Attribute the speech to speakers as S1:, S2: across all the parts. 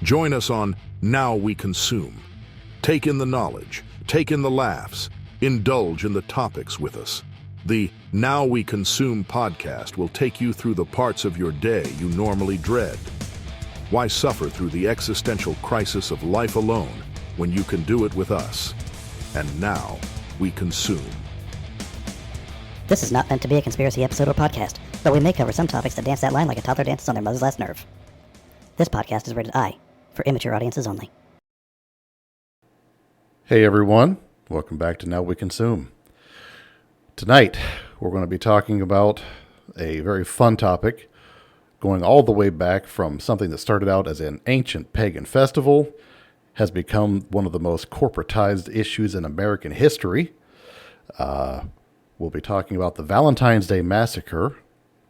S1: Join us on Now We Consume. Take in the knowledge, take in the laughs, indulge in the topics with us. The Now We Consume podcast will take you through the parts of your day you normally dread. Why suffer through the existential crisis of life alone when you can do it with us? And now we consume.
S2: This is not meant to be a conspiracy episode or podcast, but we may cover some topics that dance that line like a toddler dances on their mother's last nerve. This podcast is rated I, for immature audiences only.
S3: Hey everyone, welcome back to Now We Consume. Tonight, we're going to be talking about a very fun topic, going all the way back from something that started out as an ancient pagan festival, has become one of the most corporatized issues in American history. We'll be talking about the Valentine's Day Massacre,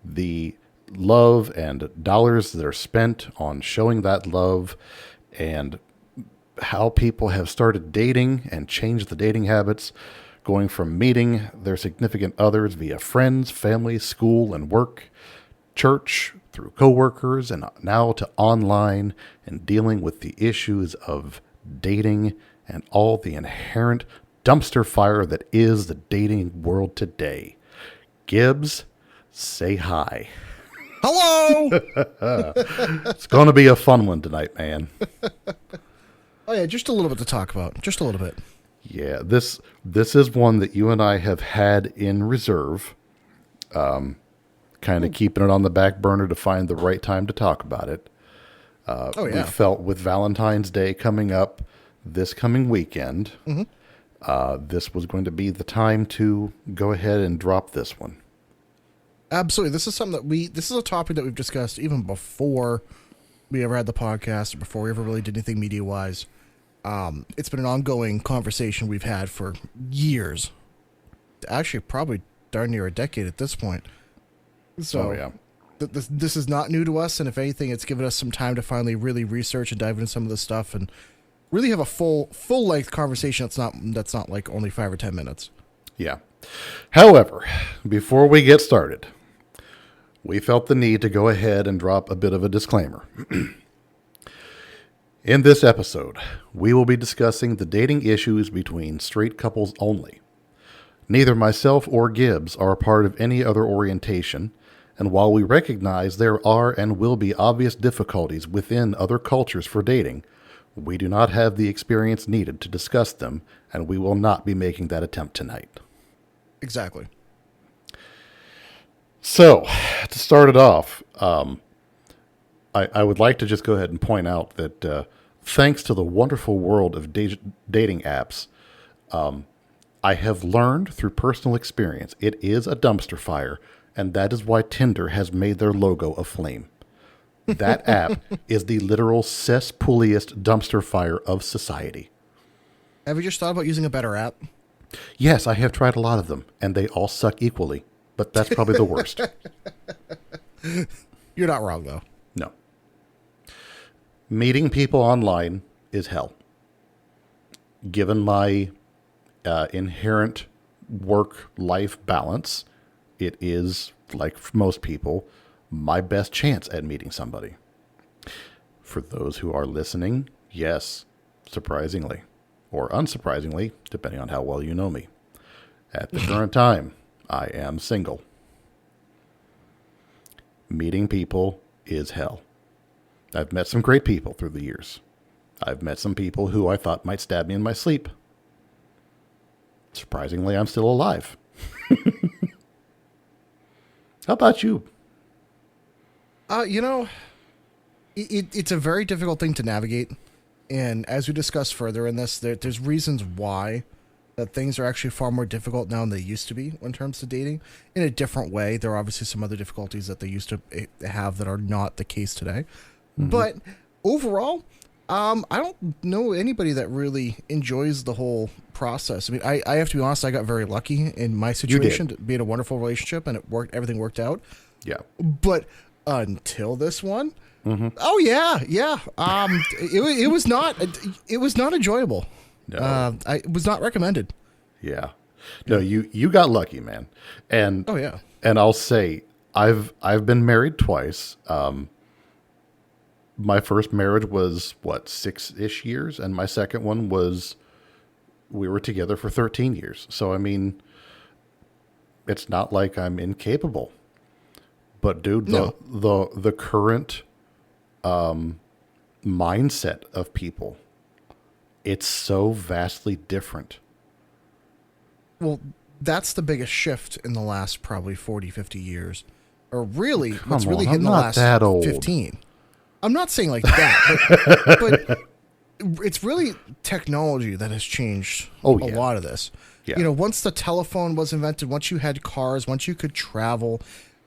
S3: the love and dollars that are spent on showing that love, and how people have started dating and changed the dating habits, going from meeting their significant others via friends, family, school, and work, church, through coworkers, and now to online and dealing with the issues of dating and all the inherent dumpster fire that is the dating world today. Gibbs, say hi.
S4: Hello!
S3: It's going to be a fun one tonight, man.
S4: Oh yeah, just a little bit to talk about. Just a little bit.
S3: Yeah, this is one that you and I have had in reserve, kind of keeping it on the back burner to find the right time to talk about it. We felt with Valentine's Day coming up this coming weekend, this was going to be the time to go ahead and drop this one.
S4: Absolutely. This is something that this is a topic that we've discussed even before we ever had the podcast, or before we ever really did anything media-wise. It's been an ongoing conversation we've had for years. Actually, probably darn near a decade at this point. So, this is not new to us, and if anything, it's given us some time to finally really research and dive into some of this stuff and really have a full-length conversation that's not like only 5 or 10 minutes.
S3: Yeah. However, before we get started, we felt the need to go ahead and drop a bit of a disclaimer. In this episode, we will be discussing the dating issues between straight couples only. Neither myself or Gibbs are a part of any other orientation, and while we recognize there are and will be obvious difficulties within other cultures for dating, we do not have the experience needed to discuss them, and we will not be making that attempt tonight.
S4: Exactly. So,
S3: to start it off, I would like to just go ahead and point out that thanks to the wonderful world of dating apps, I have learned through personal experience it is a dumpster fire, and that is why Tinder has made their logo a flame. That app is the literal cesspooliest dumpster fire of society.
S4: Have you just thought about using a better app?
S3: Yes, I have tried a lot of them, and they all suck equally. But that's probably the worst.
S4: You're not wrong, though.
S3: No. Meeting people online is hell. Given my inherent work-life balance, it is, like for most people, my best chance at meeting somebody. For those who are listening, yes, surprisingly, or unsurprisingly, depending on how well you know me. At the current time, I am single. Meeting people is hell. I've met some great people through the years. I've met some people who I thought might stab me in my sleep. Surprisingly, I'm still alive. How about you?
S4: It's a very difficult thing to navigate. And as we discuss further in this, there's reasons why that things are actually far more difficult now than they used to be when it comes to dating in a different way. There are obviously some other difficulties that they used to have that are not the case today. Mm-hmm. But overall, I don't know anybody that really enjoys the whole process. I mean, I have to be honest, I got very lucky in my situation to be in a wonderful relationship, and everything worked out.
S3: Yeah.
S4: But until this one, oh yeah. It was not enjoyable.
S3: No.
S4: It was not recommended.
S3: Yeah. No, you got lucky, man. And
S4: oh yeah.
S3: And I'll say I've been married twice. my first marriage was, 6-ish years, and my second one was, we were together for 13 years. So, I mean, it's not like I'm incapable. But, dude, the current mindset of people, it's so vastly different.
S4: Well, that's the biggest shift in the last probably 40, 50 years. Or really, what's really hit in the last 15. I'm not saying like that, but it's really technology that has changed a lot of this.
S3: Yeah.
S4: You know, once the telephone was invented, once you had cars, once you could travel,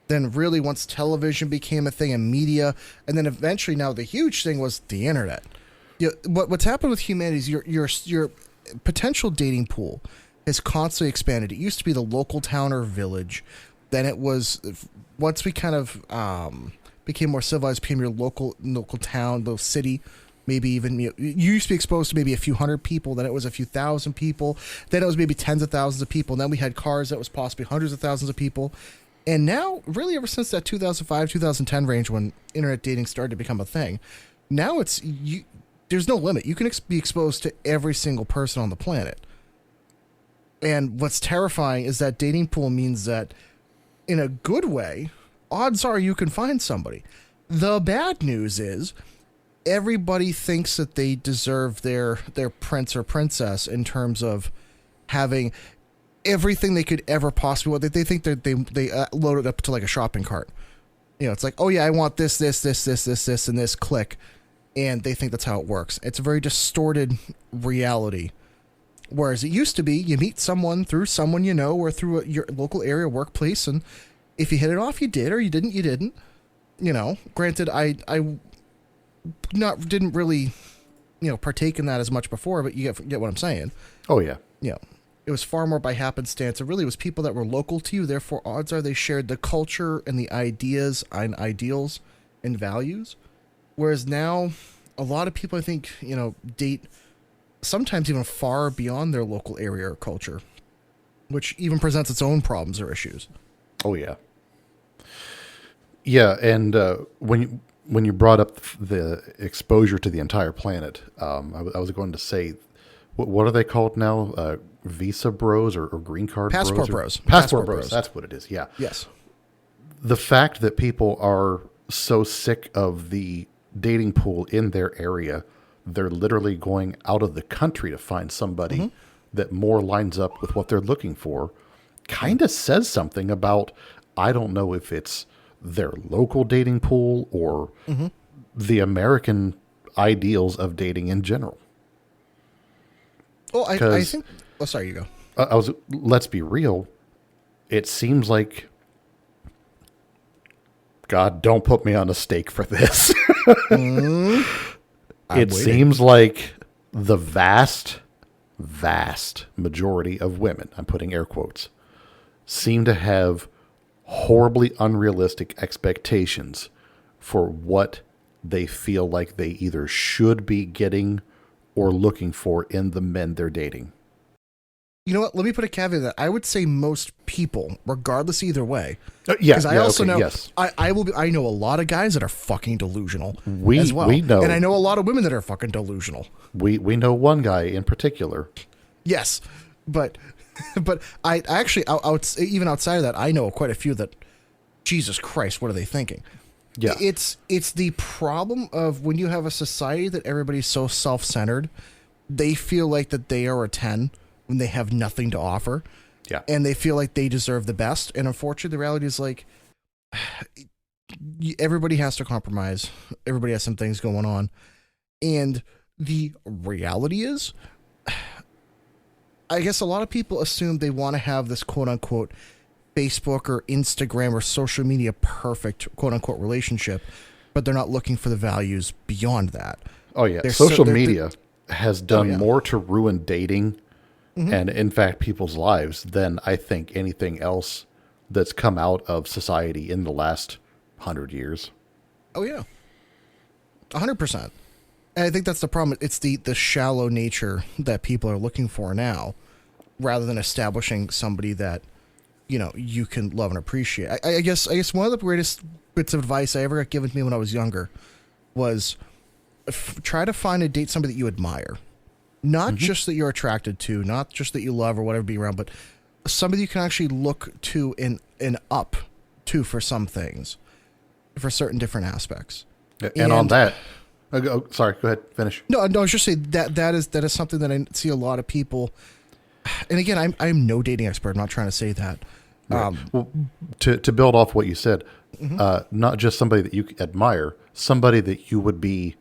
S4: then really once television became a thing and media, and then eventually now the huge thing was the internet. What's happened with humanity is your potential dating pool has constantly expanded. It used to be the local town or village. Then it was, once we kind of became more civilized, became your local town, the city, maybe even, you used to be exposed to maybe a few hundred people, then it was a few thousand people, then it was maybe tens of thousands of people, and then we had cars that was possibly hundreds of thousands of people. And now, really ever since that 2005, 2010 range when internet dating started to become a thing, now there's no limit. You can be exposed to every single person on the planet. And what's terrifying is that dating pool means that in a good way, odds are you can find somebody. The bad news is everybody thinks that they deserve their prince or princess in terms of having everything they could ever possibly want. They think that they load it up to like a shopping cart. You know, it's like, oh yeah, I want this, and this, click. And they think that's how it works. It's a very distorted reality. Whereas it used to be, you meet someone through someone you know or through your local area workplace, and if you hit it off, you did, or you didn't, you didn't. You know, granted, I didn't really, partake in that as much before, but you get what I'm saying.
S3: Oh, yeah.
S4: Yeah. It was far more by happenstance. It really was people that were local to you. Therefore, odds are they shared the culture and the ideas and ideals and values. Whereas now, a lot of people, I think, date sometimes even far beyond their local area or culture, which even presents its own problems or issues.
S3: Oh, yeah. Yeah, and when you brought up the exposure to the entire planet, I was going to say, what are they called now? Visa bros or green card
S4: Passport
S3: bros?
S4: bros.
S3: Passport bros. That's what it is, yeah.
S4: Yes.
S3: The fact that people are so sick of the dating pool in their area, they're literally going out of the country to find somebody that more lines up with what they're looking for, kind of says something about, I don't know if it's their local dating pool or the American ideals of dating in general.
S4: Well, I think... Oh, sorry, you go.
S3: Let's be real. It seems like, God, don't put me on a stake for this. It seems like the vast majority of women, I'm putting air quotes, seem to have horribly unrealistic expectations for what they feel like they either should be getting or looking for in the men they're dating.
S4: You know what? Let me put a caveat to that. I would say most people, regardless either way.
S3: Because
S4: I also know, yes. I know a lot of guys that are fucking delusional as well.
S3: We know.
S4: And I know a lot of women that are fucking delusional.
S3: We know one guy in particular.
S4: Yes. But I actually, even outside of that, I know quite a few that, Jesus Christ, what are they thinking?
S3: Yeah.
S4: It's the problem of when you have a society that everybody's so self-centered, they feel like that they are a 10 when they have nothing to offer.
S3: Yeah.
S4: And they feel like they deserve the best. And unfortunately, the reality is like, everybody has to compromise. Everybody has some things going on. And the reality is, I guess a lot of people assume they want to have this quote unquote Facebook or Instagram or social media perfect quote unquote relationship, but they're not looking for the values beyond that.
S3: Oh yeah. Social media has done more to ruin dating and in fact people's lives than I think anything else that's come out of society in the last 100 years.
S4: Oh yeah. 100%. And I think that's the problem. It's the shallow nature that people are looking for now, rather than establishing somebody that, you can love and appreciate. I guess one of the greatest bits of advice I ever got given to me when I was younger was try to find and date somebody that you admire. Not just that you're attracted to, not just that you love or whatever be around, but somebody you can actually look to and up to for some things, for certain different aspects.
S3: And on that, sorry, go ahead, finish.
S4: No, I was just saying that is something that I see a lot of people. And again, I'm no dating expert. I'm not trying to say that.
S3: Right. Well, to build off what you said, not just somebody that you admire, somebody that you would be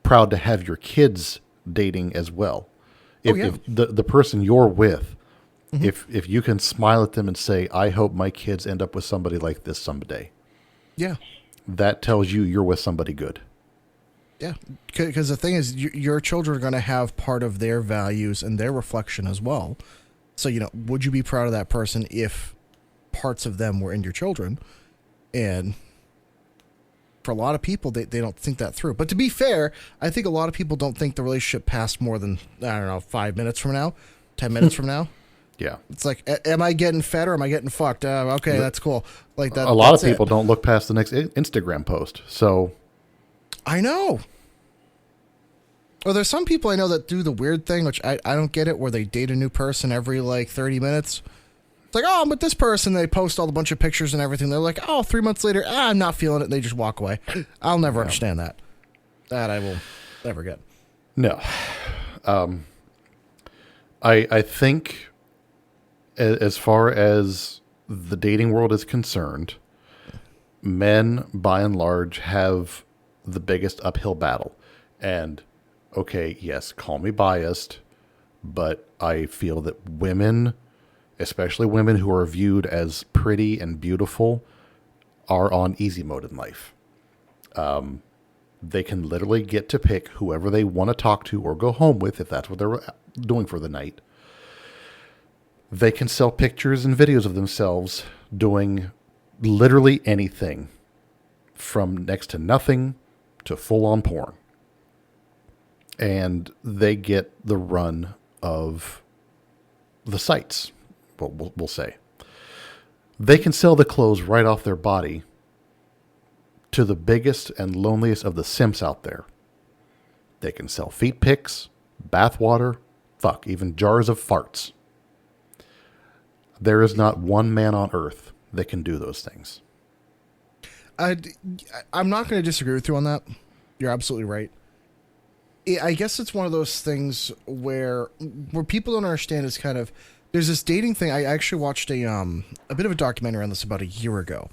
S3: proud to have your kids dating as well. If the person you're with, if you can smile at them and say, I hope my kids end up with somebody like this someday. Yeah. That tells you you're with somebody good.
S4: Yeah. Because the thing is, your children are going to have part of their values and their reflection as well. So, would you be proud of that person if parts of them were in your children? And for a lot of people, they don't think that through. But to be fair, I think a lot of people don't think the relationship passed more than, 5 minutes from now, 10 minutes from now.
S3: Yeah.
S4: It's like, am I getting fed or am I getting fucked? Okay, that's cool. Like that.
S3: A lot of people don't look past the next Instagram post. So
S4: I know. Well, there's some people I know that do the weird thing, which I don't get it, where they date a new person every 30 minutes. It's like, oh, I'm with this person. They post all a bunch of pictures and everything. They're like, oh, 3 months later, I'm not feeling it. And they just walk away. I'll never understand that. That I will never get.
S3: No. I think as far as the dating world is concerned, men, by and large, have the biggest uphill battle. And, okay, yes, call me biased, but I feel that women, especially women who are viewed as pretty and beautiful, are on easy mode in life. They can literally get to pick whoever they want to talk to or go home with, if that's what they're doing for the night. They can sell pictures and videos of themselves doing literally anything, from next to nothing to full-on porn. And they get the run of the sites, we'll say. They can sell the clothes right off their body to the biggest and loneliest of the simps out there. They can sell feet pics, bath water, even jars of farts. There is not one man on earth that can do those things.
S4: I'm not going to disagree with you on that. You're absolutely right. I guess it's one of those things where people don't understand is kind of, there's this dating thing. I actually watched a bit of a documentary on this about a year ago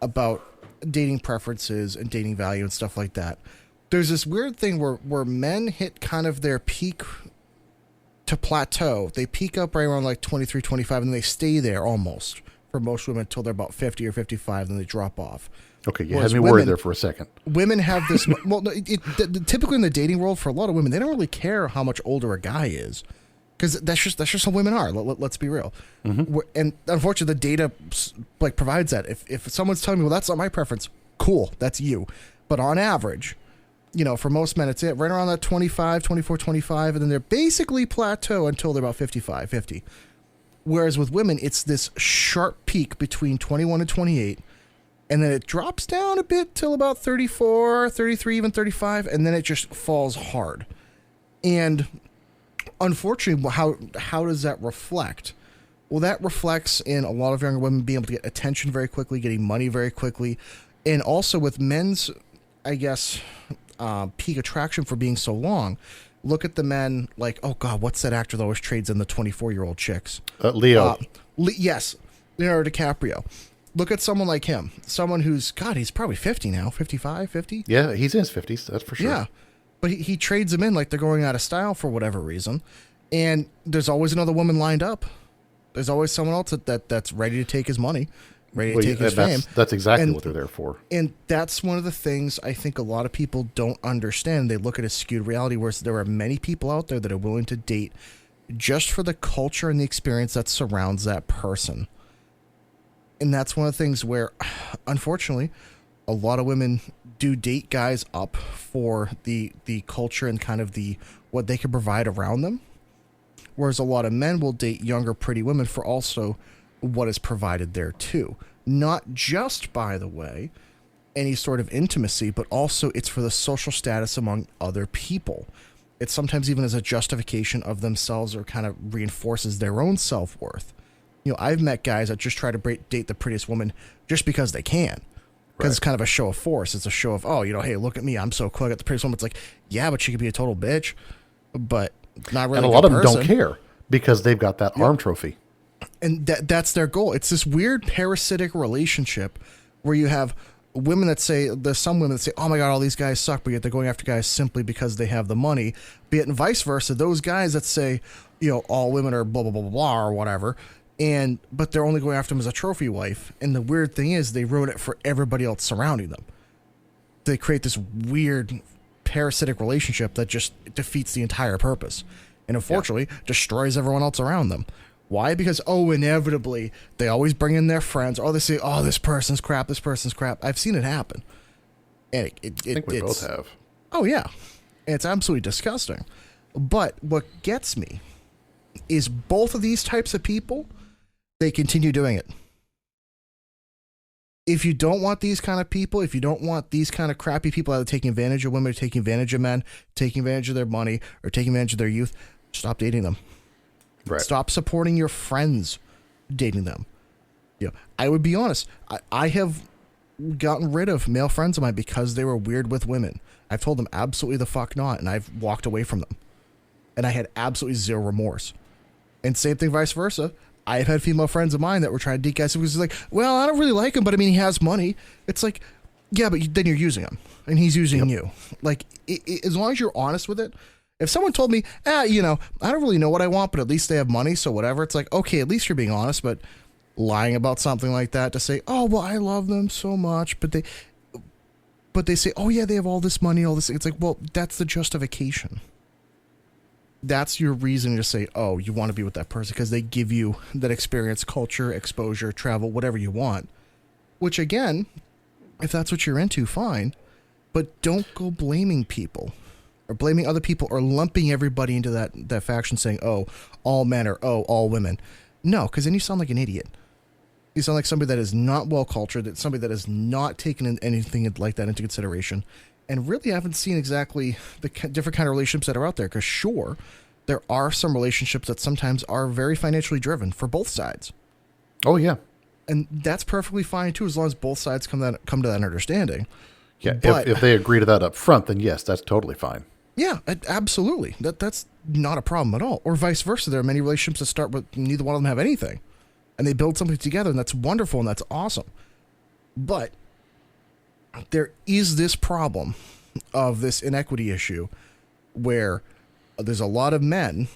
S4: about dating preferences and dating value and stuff like that. There's this weird thing where men hit kind of their peak to plateau. They peak up right around 23, 25, and they stay there almost for most women until they're about 50 or 55, then they drop off.
S3: Okay, you had me worried there for a second.
S4: Women have this, well, typically in the dating world, for a lot of women, they don't really care how much older a guy is, because that's just how women are. Let's be real. Mm-hmm. And unfortunately, the data provides that. If someone's telling me, well, that's not my preference, cool, that's you. But on average, for most men, it's right around that 25, 24, 25, and then they're basically plateau until they're about 55, 50. Whereas with women, it's this sharp peak between 21 and 28, and then it drops down a bit till about 34, 33, even 35, and then it just falls hard. And unfortunately, how does that reflect? Well, that reflects in a lot of younger women being able to get attention very quickly, getting money very quickly, and also with men's, I guess, peak attraction for being so long. Look at the men oh God, what's that actor that always trades in the 24-year-old chicks?
S3: Leo.
S4: Yes, Leonardo DiCaprio. Look at someone like him. Someone who's, God, he's probably 50 now, 55, 50.
S3: Yeah, he's in his 50s, that's for sure.
S4: Yeah, but he trades them in like they're going out of style for whatever reason. And there's always another woman lined up. There's always someone else that's ready to take his money, ready to take his fame.
S3: That's exactly what they're there for.
S4: And that's one of the things I think a lot of people don't understand. They look at a skewed reality, where there are many people out there that are willing to date just for the culture and the experience that surrounds that person. And that's one of the things where, unfortunately, a lot of women do date guys up for the culture and kind of what they can provide around them. Whereas a lot of men will date younger, pretty women for also what is provided there too. Not just, by the way, any sort of intimacy, but also it's for the social status among other people. It's sometimes even as a justification of themselves, or kind of reinforces their own self-worth. You know, I've met guys that just try to date the prettiest woman just because they can. Because it's kind of a show of force. It's a show of, oh, you know, hey, look at me. I'm so cool. I got the prettiest woman. It's like, yeah, but she could be a total bitch. But not really.
S3: And a lot of them don't care because they've got that arm trophy.
S4: And that's their goal. It's this weird parasitic relationship where you have women that say, there's some women that say, oh my God, all these guys suck, but yet they're going after guys simply because they have the money. Be it and vice versa. Those guys that say, you know, all women are blah, blah, blah, blah, blah, or whatever. But they're only going after them as a trophy wife. And the weird thing is they ruin it for everybody else surrounding them. They create this weird parasitic relationship that just defeats the entire purpose. And unfortunately, destroys everyone else around them. Why? Because, inevitably, they always bring in their friends. Or they say, oh, this person's crap, this person's crap. I've seen it happen. And
S3: I think we both have.
S4: Oh, yeah. It's absolutely disgusting. But what gets me is both of these types of people, they continue doing it. If you don't want these kind of people, if you don't want these kind of crappy people either taking advantage of women, or taking advantage of men, taking advantage of their money, or taking advantage of their youth, stop dating them.
S3: Right.
S4: Stop supporting your friends dating them. You know, I would be honest. I have gotten rid of male friends of mine because they were weird with women. I've told them absolutely the fuck not, and I've walked away from them. And I had absolutely zero remorse. And same thing vice versa. I've had female friends of mine that were trying to date guys who was like, well, I don't really like him, but I mean, he has money. It's like, yeah, but then you're using him, and he's using you. Like, as long as you're honest with it. If someone told me, you know, I don't really know what I want, but at least they have money, so whatever. It's like, okay, at least you're being honest, but lying about something like that to say, oh, well, I love them so much, but they say, oh yeah, they have all this money, all this. It's like, well, that's the justification. That's your reason to say, oh, you want to be with that person because they give you that experience, culture, exposure, travel, whatever you want. Which again, if that's what you're into, fine, but don't go blaming people. Or blaming other people, or lumping everybody into that faction, saying, oh, all men, or oh, all women. No, because then you sound like an idiot. You sound like somebody that is not well cultured, that somebody that has not taken anything like that into consideration, and really haven't seen exactly the different kind of relationships that are out there. Because sure, there are some relationships that sometimes are very financially driven for both sides.
S3: Oh yeah,
S4: and that's perfectly fine too, as long as both sides come to that understanding.
S3: Yeah, but if they agree to that up front, then yes, that's totally fine.
S4: Yeah, absolutely. That's not a problem at all. Or vice versa. There are many relationships that start with neither one of them have anything. And they build something together, and that's wonderful, and that's awesome. But there is this problem of this inequity issue where there's a lot of men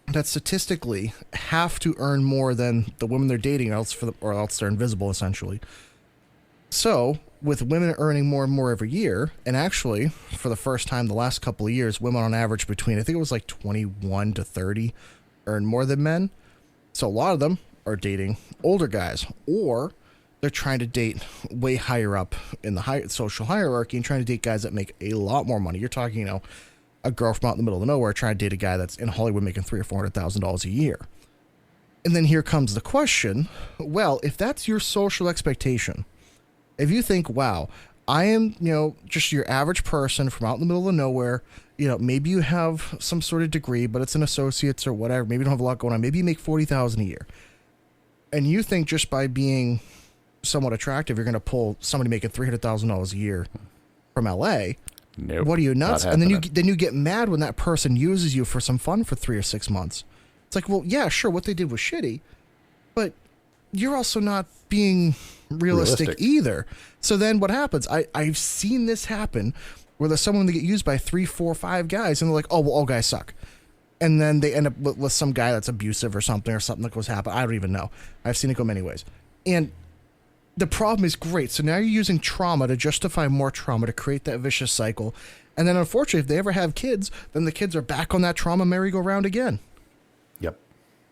S4: that statistically have to earn more than the women they're dating, or else they're invisible, essentially. So, with women earning more and more every year, and actually, for the first time the last couple of years, women on average between, I think it was like 21 to 30, earn more than men. So a lot of them are dating older guys, or they're trying to date way higher up in the social hierarchy and trying to date guys that make a lot more money. You're talking, you know, a girl from out in the middle of nowhere trying to date a guy that's in Hollywood making $300,000 or $400,000 a year. And then here comes the question, well, if that's your social expectation, if you think, wow, I am, you know, just your average person from out in the middle of nowhere, you know, maybe you have some sort of degree, but it's an associate's or whatever, maybe you don't have a lot going on, maybe you make $40,000 a year. And you think just by being somewhat attractive, you're going to pull somebody making $300,000 a year from LA.
S3: Nope.
S4: What are you, nuts? And then you get mad when that person uses you for some fun for 3 or 6 months. It's like, well, yeah, sure, what they did was shitty, but you're also not being realistic either. So then what happens? I've seen this happen where there's someone that get used by 3, 4, 5 guys, and they're like, oh, well, all guys suck. And then they end up with some guy that's abusive or something that goes happen. I don't even know. I've seen it go many ways. And the problem is, great. So now you're using trauma to justify more trauma to create that vicious cycle. And then unfortunately, if they ever have kids, then the kids are back on that trauma merry-go-round again.
S3: Yep.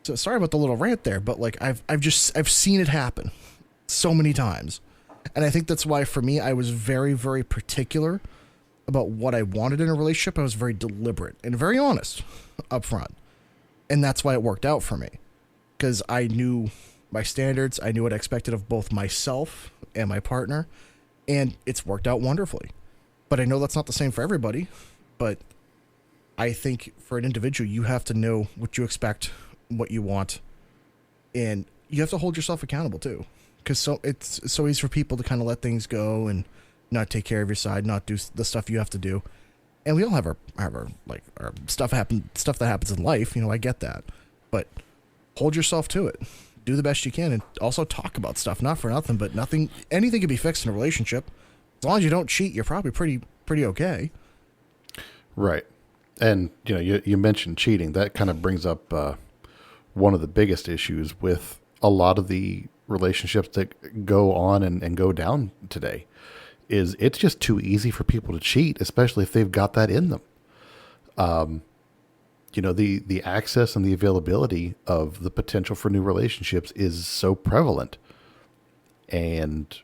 S4: So sorry about the little rant there, but like I've seen it happen so many times. And I think that's why for me, I was very, very particular about what I wanted in a relationship. I was very deliberate and very honest up front. And that's why it worked out for me, because I knew my standards. I knew what I expected of both myself and my partner. and it's worked out wonderfully. But I know that's not the same for everybody. But I think for an individual, you have to know what you expect, what you want, and you have to hold yourself accountable too. Because it's so easy for people to kind of let things go and not take care of your side, not do the stuff you have to do. And we all have our stuff that happens in life. You know, I get that, but hold yourself to it. Do the best you can, and also talk about stuff. Not for nothing, but anything can be fixed in a relationship. As long as you don't cheat, you're probably pretty okay.
S3: Right. And, you mentioned cheating. That kind of brings up one of the biggest issues with a lot of the relationships that go on and go down today is it's just too easy for people to cheat, especially if they've got that in them. The access and the availability of the potential for new relationships is so prevalent, and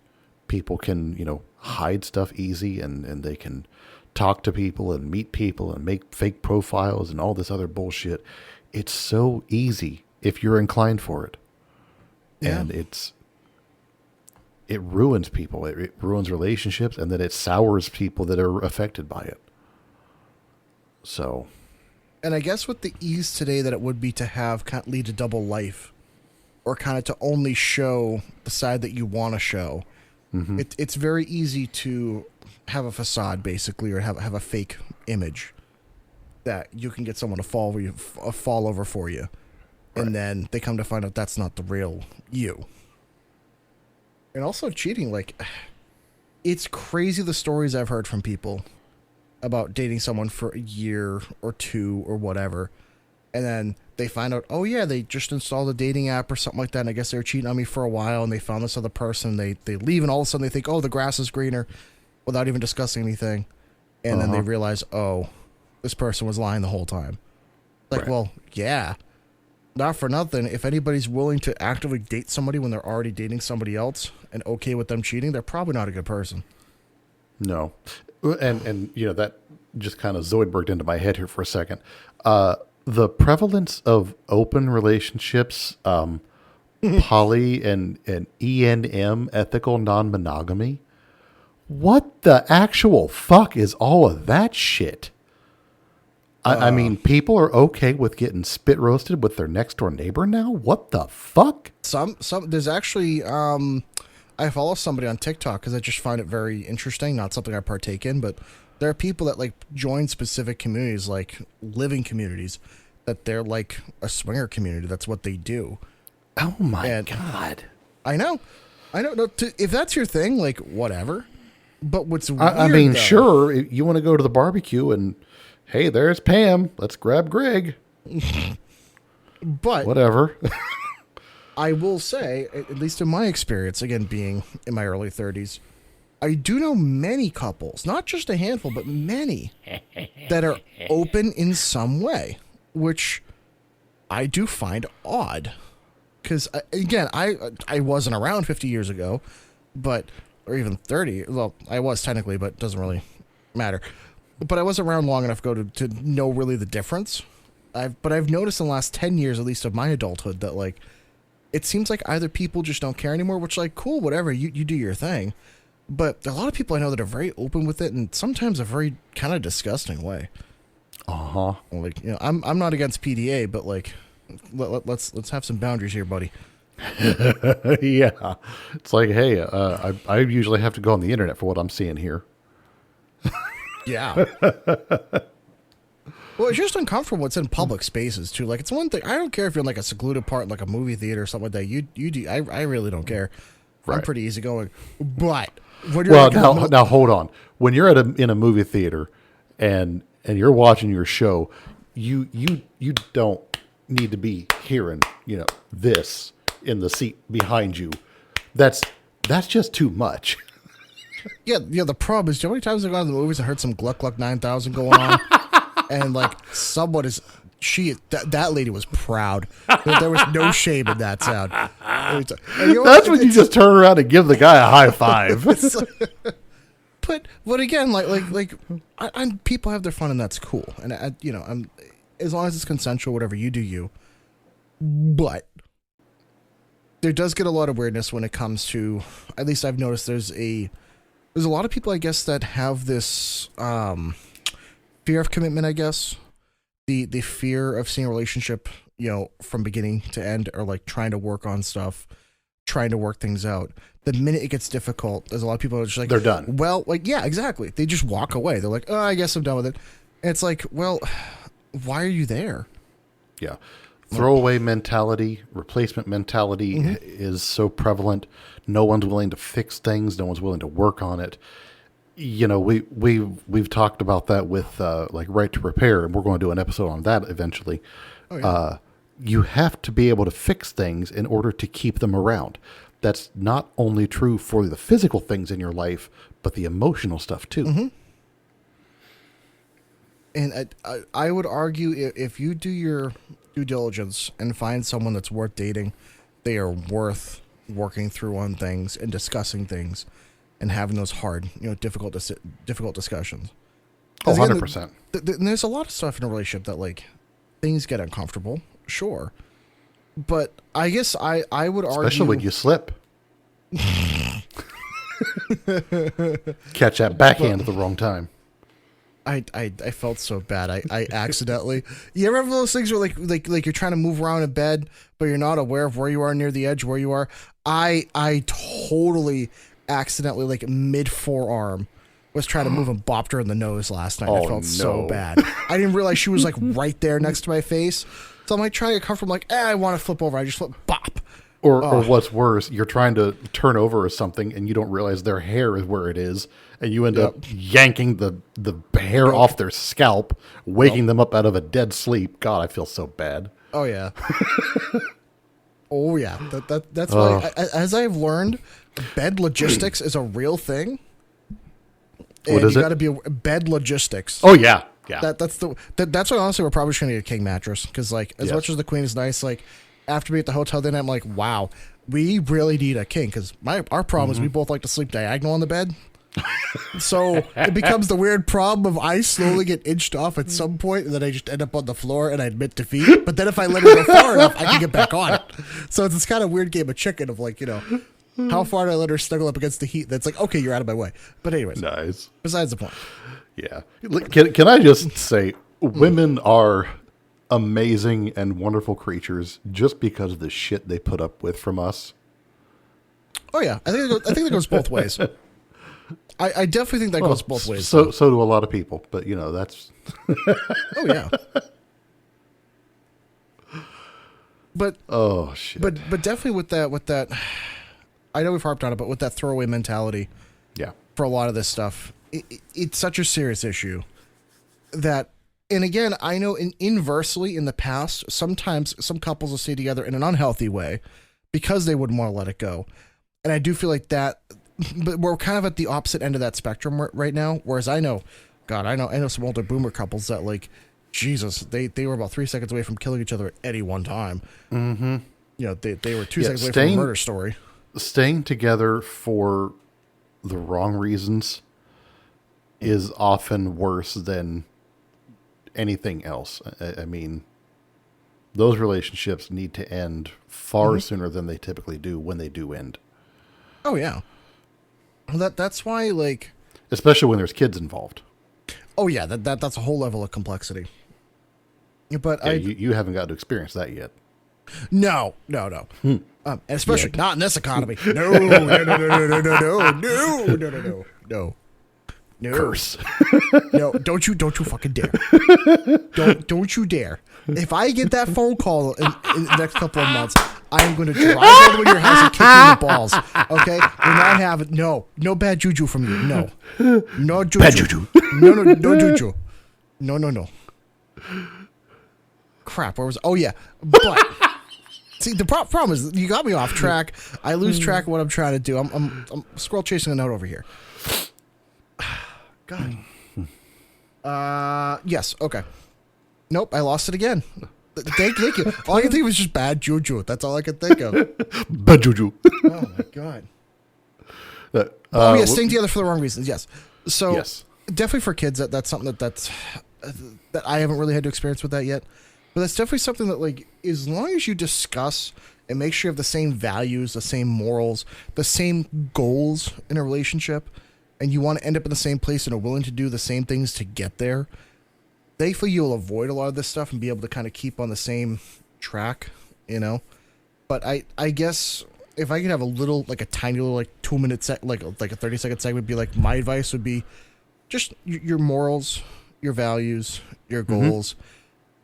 S3: people can, hide stuff easy, and they can talk to people and meet people and make fake profiles and all this other bullshit. It's so easy if you're inclined for it.
S4: Yeah.
S3: And it ruins people. It ruins relationships, and then it sours people that are affected by it. So.
S4: And I guess with the ease today that it would be to have kind of lead a double life, or kind of to only show the side that you want to show, it's very easy to have a facade, basically, or have a fake image that you can get someone to fall over for you, and then they come to find out that's not the real you. And also cheating, it's crazy the stories I've heard from people about dating someone for a year or two or whatever, and then they find out, oh yeah, they just installed a dating app or something like that, and I guess they were cheating on me for a while, and they found this other person, they leave, and all of a sudden they think, oh, the grass is greener, without even discussing anything, and then they realize, oh, this person was lying the whole time. Well, yeah, not for nothing, if anybody's willing to actively date somebody when they're already dating somebody else and okay with them cheating, they're probably not a good person.
S3: No. And that just kind of Zoidberged into my head here for a second. The prevalence of open relationships, poly and ENM, ethical non-monogamy. What the actual fuck is all of that shit? I mean, people are okay with getting spit roasted with their next door neighbor now? What the fuck?
S4: There's actually, I follow somebody on TikTok because I just find it very interesting. Not something I partake in, but there are people that join specific communities, like living communities, that they're like a swinger community. That's what they do.
S3: Oh my God.
S4: I know. No, if that's your thing, whatever. But what's weird,
S3: I mean,
S4: though,
S3: sure, you want to go to the barbecue and, hey, there's Pam. Let's grab Greg.
S4: But
S3: whatever.
S4: I will say, at least in my experience, again, being in my early 30s, I do know many couples, not just a handful, but many, that are open in some way, which I do find odd. Because, again, I wasn't around 50 years ago, or even 30. Well, I was technically, but it doesn't really matter. But I wasn't around long enough to know really the difference. But I've noticed in the last 10 years, at least of my adulthood, that, it seems like either people just don't care anymore, which, cool, whatever, you do your thing. But there are a lot of people I know that are very open with it, and sometimes a very kind of disgusting way.
S3: Uh-huh.
S4: I'm not against PDA, but let's have some boundaries here, buddy.
S3: Yeah. It's like, hey, I usually have to go on the internet for what I'm seeing here.
S4: Yeah. Well, it's just uncomfortable. It's in public spaces too. It's one thing. I don't care if you're in a secluded part, like a movie theater or something like that. You do. I really don't care. Right. I'm pretty easygoing. But when you're
S3: now hold on. When you're in a movie theater and you're watching your show, you don't need to be hearing this in the seat behind you. That's just too much.
S4: Yeah. The problem is, how many times I've gone to the movies and heard some Gluck Gluck 9000 going on, and someone is that lady was proud. There was no shame in that sound.
S3: That's when you just turn around and give the guy a high five.
S4: But again, people have their fun, and that's cool. And I'm as long as it's consensual, whatever, you do you. But there does get a lot of weirdness when it comes to, at least I've noticed there's a there's a lot of people, I guess, that have this fear of commitment, I guess. The fear of seeing a relationship, from beginning to end, or like trying to work on stuff, trying to work things out. The minute it gets difficult, there's a lot of people that are just like,
S3: they're done.
S4: Well, like, yeah, exactly. They just walk away. They're like, oh, I guess I'm done with it. And it's like, well, why are you there?
S3: Yeah. Throwaway mentality, replacement mentality is so prevalent. No one's willing to fix things. No one's willing to work on it. We've talked about that with like right to repair, and we're going to do an episode on that eventually.
S4: Oh, yeah.
S3: You have to be able to fix things in order to keep them around. That's not only true for the physical things in your life, but the emotional stuff too.
S4: Mm-hmm. And I would argue if you do your due diligence and find someone that's worth dating, they are worth working through on things and discussing things and having those hard, difficult discussions.
S3: Oh, 100%.
S4: And there's a lot of stuff in a relationship that, like, things get uncomfortable, sure. But I guess I would argue...
S3: Especially when you slip. Catch that backhand at the wrong time.
S4: I felt so bad. I accidentally... You ever have those things where like you're trying to move around in bed, but you're not aware of where you are near the edge, where you are? I totally accidentally, like, mid-forearm, was trying to move and bopped her in the nose last night. I felt so bad. I didn't realize she was, like, right there next to my face. So I'm, like, trying to get comfortable. I'm like, I want to flip over. I just flip, bop.
S3: Or what's worse, you're trying to turn over or something, and you don't realize their hair is where it is, and you end up yanking the hair off their scalp, waking them up out of a dead sleep. God, I feel so bad.
S4: Oh, yeah. Oh, yeah. That's why, as I've learned, bed logistics is a real thing. And
S3: what is
S4: you
S3: it?
S4: got to be bed logistics.
S3: Oh, yeah. Yeah.
S4: That's why, honestly, we're probably just going to get a king mattress. Because, like, as much as the queen is nice, like, after being at the hotel the night, I'm like, wow, we really need a king. Because our problem is we both like to sleep diagonal on the bed. So it becomes the weird problem of I slowly get inched off at some point, and then I just end up on the floor and I admit defeat. But then if I let it go far enough, I can get back on it. So it's this kind of weird game of chicken of, like, how far do I let her snuggle up against the heat? That's like, okay, you're out of my way. But anyways,
S3: nice.
S4: Besides the point.
S3: Yeah. Can I just say, women are amazing and wonderful creatures just because of the shit they put up with from us.
S4: Oh yeah, I think that goes both ways. I definitely think that goes both ways.
S3: So do a lot of people, but that's.
S4: Oh yeah. But
S3: oh shit.
S4: But definitely with that, I know we've harped on it, but with that throwaway mentality,
S3: yeah,
S4: for a lot of this stuff, it's such a serious issue that. And again, I know inversely in the past, sometimes some couples will stay together in an unhealthy way because they wouldn't want to let it go. And I do feel like that, but we're kind of at the opposite end of that spectrum right now. Whereas I know some older boomer couples that, like, Jesus, they were about 3 seconds away from killing each other at any one time.
S3: Mm-hmm.
S4: They were 2 seconds away from a murder story.
S3: Staying together for the wrong reasons is often worse than anything else. I mean, those relationships need to end far sooner than they typically do when they do end.
S4: Oh yeah. That's why, like,
S3: especially when there's kids involved.
S4: Oh yeah, that's a whole level of complexity. But
S3: yeah, you haven't got to experience that yet.
S4: No. Especially not in this economy. No.
S3: Curse.
S4: No, don't you fucking dare. Don't you dare. If I get that phone call in the next couple of months, I am going to drive over to your house and kick you in the balls. Okay? We're not having no bad juju from you. No juju.
S3: Bad juju.
S4: No juju. No. Crap, where was? Oh yeah, but see, the problem is you got me off track. I lose track of what I'm trying to do. I'm squirrel chasing a note over here. God. Yes. Okay. Nope. I lost it again. Thank you. All I can think of was just bad juju. That's all I could think of.
S3: Bad juju.
S4: Oh my god. Staying together for the wrong reasons. Yes. So definitely for kids, that's something that I haven't really had to experience with that yet. But that's definitely something that, like, as long as you discuss and make sure you have the same values, the same morals, the same goals in a relationship, and you want to end up in the same place and are willing to do the same things to get there, thankfully you'll avoid a lot of this stuff and be able to kind of keep on the same track, you know. But I guess if I could have a little, like a tiny little, like 2-minute like a 30-second segment, be like, my advice would be just your morals, your values, your goals.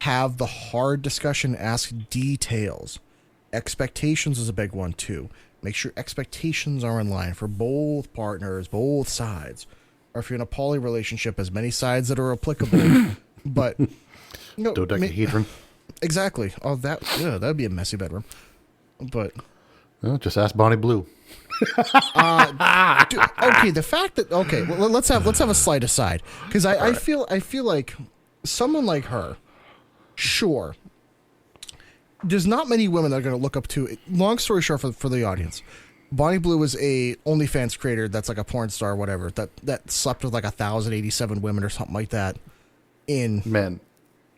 S4: Have the hard discussion, ask details. Expectations is a big one too. Make sure expectations are in line for both partners, both sides. Or if you're in a poly relationship, as many sides that are applicable. But
S3: dodecahedron.
S4: Exactly. Oh, that'd be a messy bedroom. But
S3: Just ask Bonnie Blue.
S4: okay, the fact that well, let's have a slight aside, because I feel like someone like her, sure, there's not many women that are going to look up to. Long story short, for the audience, Bonnie Blue is a OnlyFans creator that's like a porn star, whatever, that slept with like 1,087 women or something like that in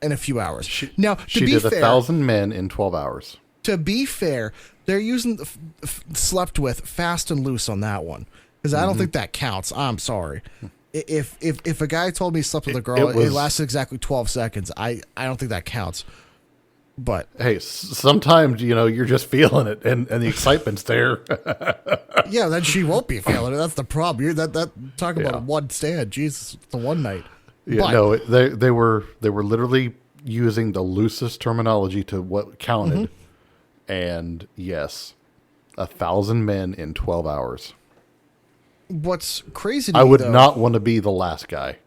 S4: a few hours. She did
S3: 1,000 men in 12 hours.
S4: To be fair, they're using slept with fast and loose on that one, because I don't think that counts. I'm sorry. If a guy told me he slept with a girl, it lasted exactly 12 seconds. I don't think that counts. But
S3: hey, sometimes you're just feeling it, and the excitement's there.
S4: Yeah, then she won't be feeling it. That's the problem. Talk about one stand. Jesus, the one night.
S3: Yeah,
S4: but,
S3: no, they were literally using the loosest terminology to what counted. And yes, 1,000 men in 12 hours.
S4: What's crazy to
S3: me, I would
S4: though,
S3: not want to be the last guy.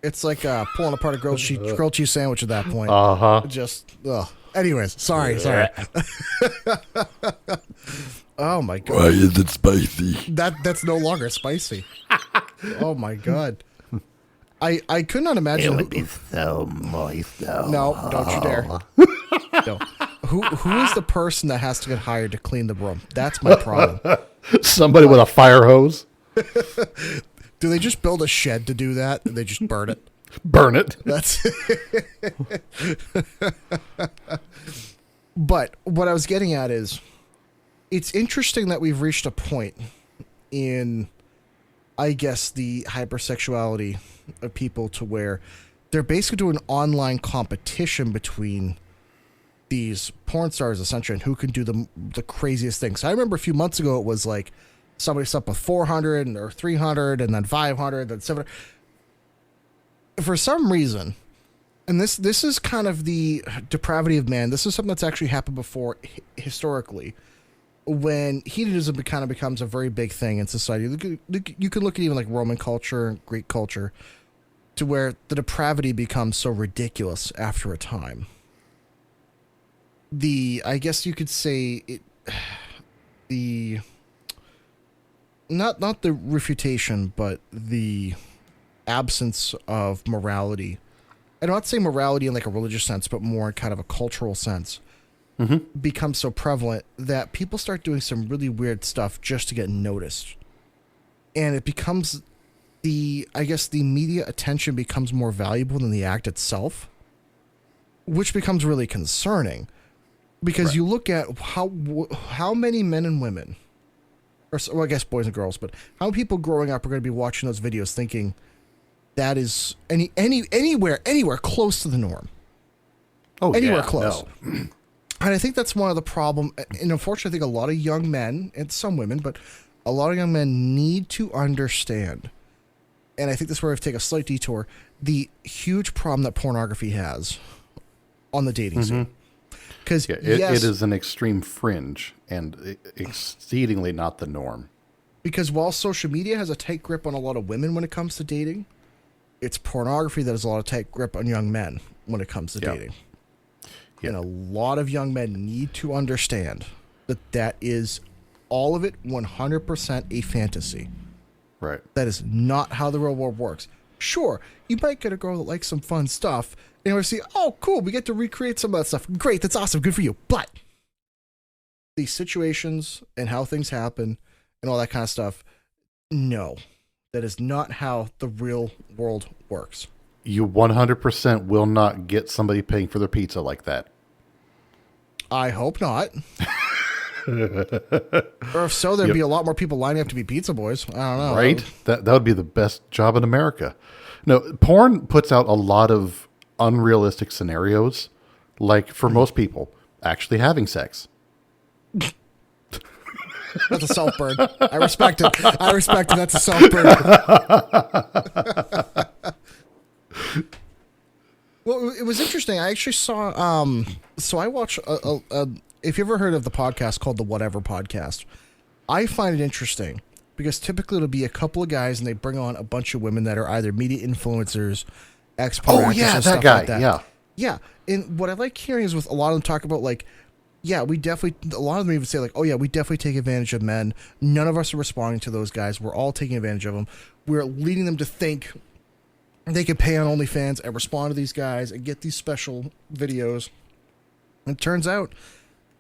S4: It's like pulling apart a grilled cheese sandwich at that point. Just, anyways, sorry. Oh my God.
S1: Why is it spicy?
S4: That's no longer spicy. Oh my God. I could not imagine.
S5: It would be so moist, though.
S4: No, don't you dare. No. Who is the person that has to get hired to clean the room? That's my problem.
S3: Somebody with a fire hose.
S4: Do they just build a shed to do that? And they just burn it?
S3: Burn it.
S4: That's. But what I was getting at is, it's interesting that we've reached a point in, I guess, the hypersexuality of people to where they're basically doing online competition between these porn stars, essentially, and who can do the craziest things. So I remember a few months ago, it was like somebody slept with 400 or 300 and then 500 and 700. For some reason, and this is kind of the depravity of man. This is something that's actually happened before historically, when hedonism kind of becomes a very big thing in society. You can look at even like Roman culture, Greek culture, to where the depravity becomes so ridiculous after a time. I guess you could say it, not the refutation, but the absence of morality. I don't want to say morality in like a religious sense, but more in kind of a cultural sense, becomes so prevalent that people start doing some really weird stuff just to get noticed. And it becomes the media attention becomes more valuable than the act itself, which becomes really concerning. Because you look at how many men and women, or well, I guess boys and girls, but how many people growing up are going to be watching those videos thinking that is anywhere close to the norm.
S3: Oh,
S4: anywhere
S3: yeah,
S4: close. No. And I think that's one of the problem. And unfortunately, I think a lot of young men and some women, but a lot of young men need to understand. And I think this is where I have to take a slight detour. The huge problem that pornography has on the dating scene. Because
S3: it is an extreme fringe and exceedingly not the norm. Because
S4: while social media has a tight grip on a lot of women when it comes to dating, it's pornography that has a lot of tight grip on young men when it comes to dating. Yep. And a lot of young men need to understand that is all of it 100% a fantasy.
S3: Right.
S4: That is not how the real world works. Sure, you might get a girl that likes some fun stuff, and we see, oh, cool, we get to recreate some of that stuff. Great, that's awesome, good for you. But these situations and how things happen and all that kind of stuff, no, that is not how the real world works.
S3: You 100% will not get somebody paying for their pizza like that.
S4: I hope not. Or if so, there'd be a lot more people lining up to be pizza boys. I don't know.
S3: Right? That would be the best job in America. No, porn puts out a lot of unrealistic scenarios, like for most people, actually having sex.
S4: That's a self burn. I respect it. That's a self burn. Well, it was interesting. I actually saw. So I watch. If you ever heard of the podcast called the Whatever Podcast, I find it interesting because typically it'll be a couple of guys and they bring on a bunch of women that are either media influencers, export actors, and stuff
S3: guy.
S4: like that. Yeah. And what I like hearing is with a lot of them talk about like, yeah, we definitely, a lot of them even say like, oh yeah, we definitely take advantage of men. None of us are responding to those guys. We're all taking advantage of them. We're leading them to think they could pay on OnlyFans and respond to these guys and get these special videos. And it turns out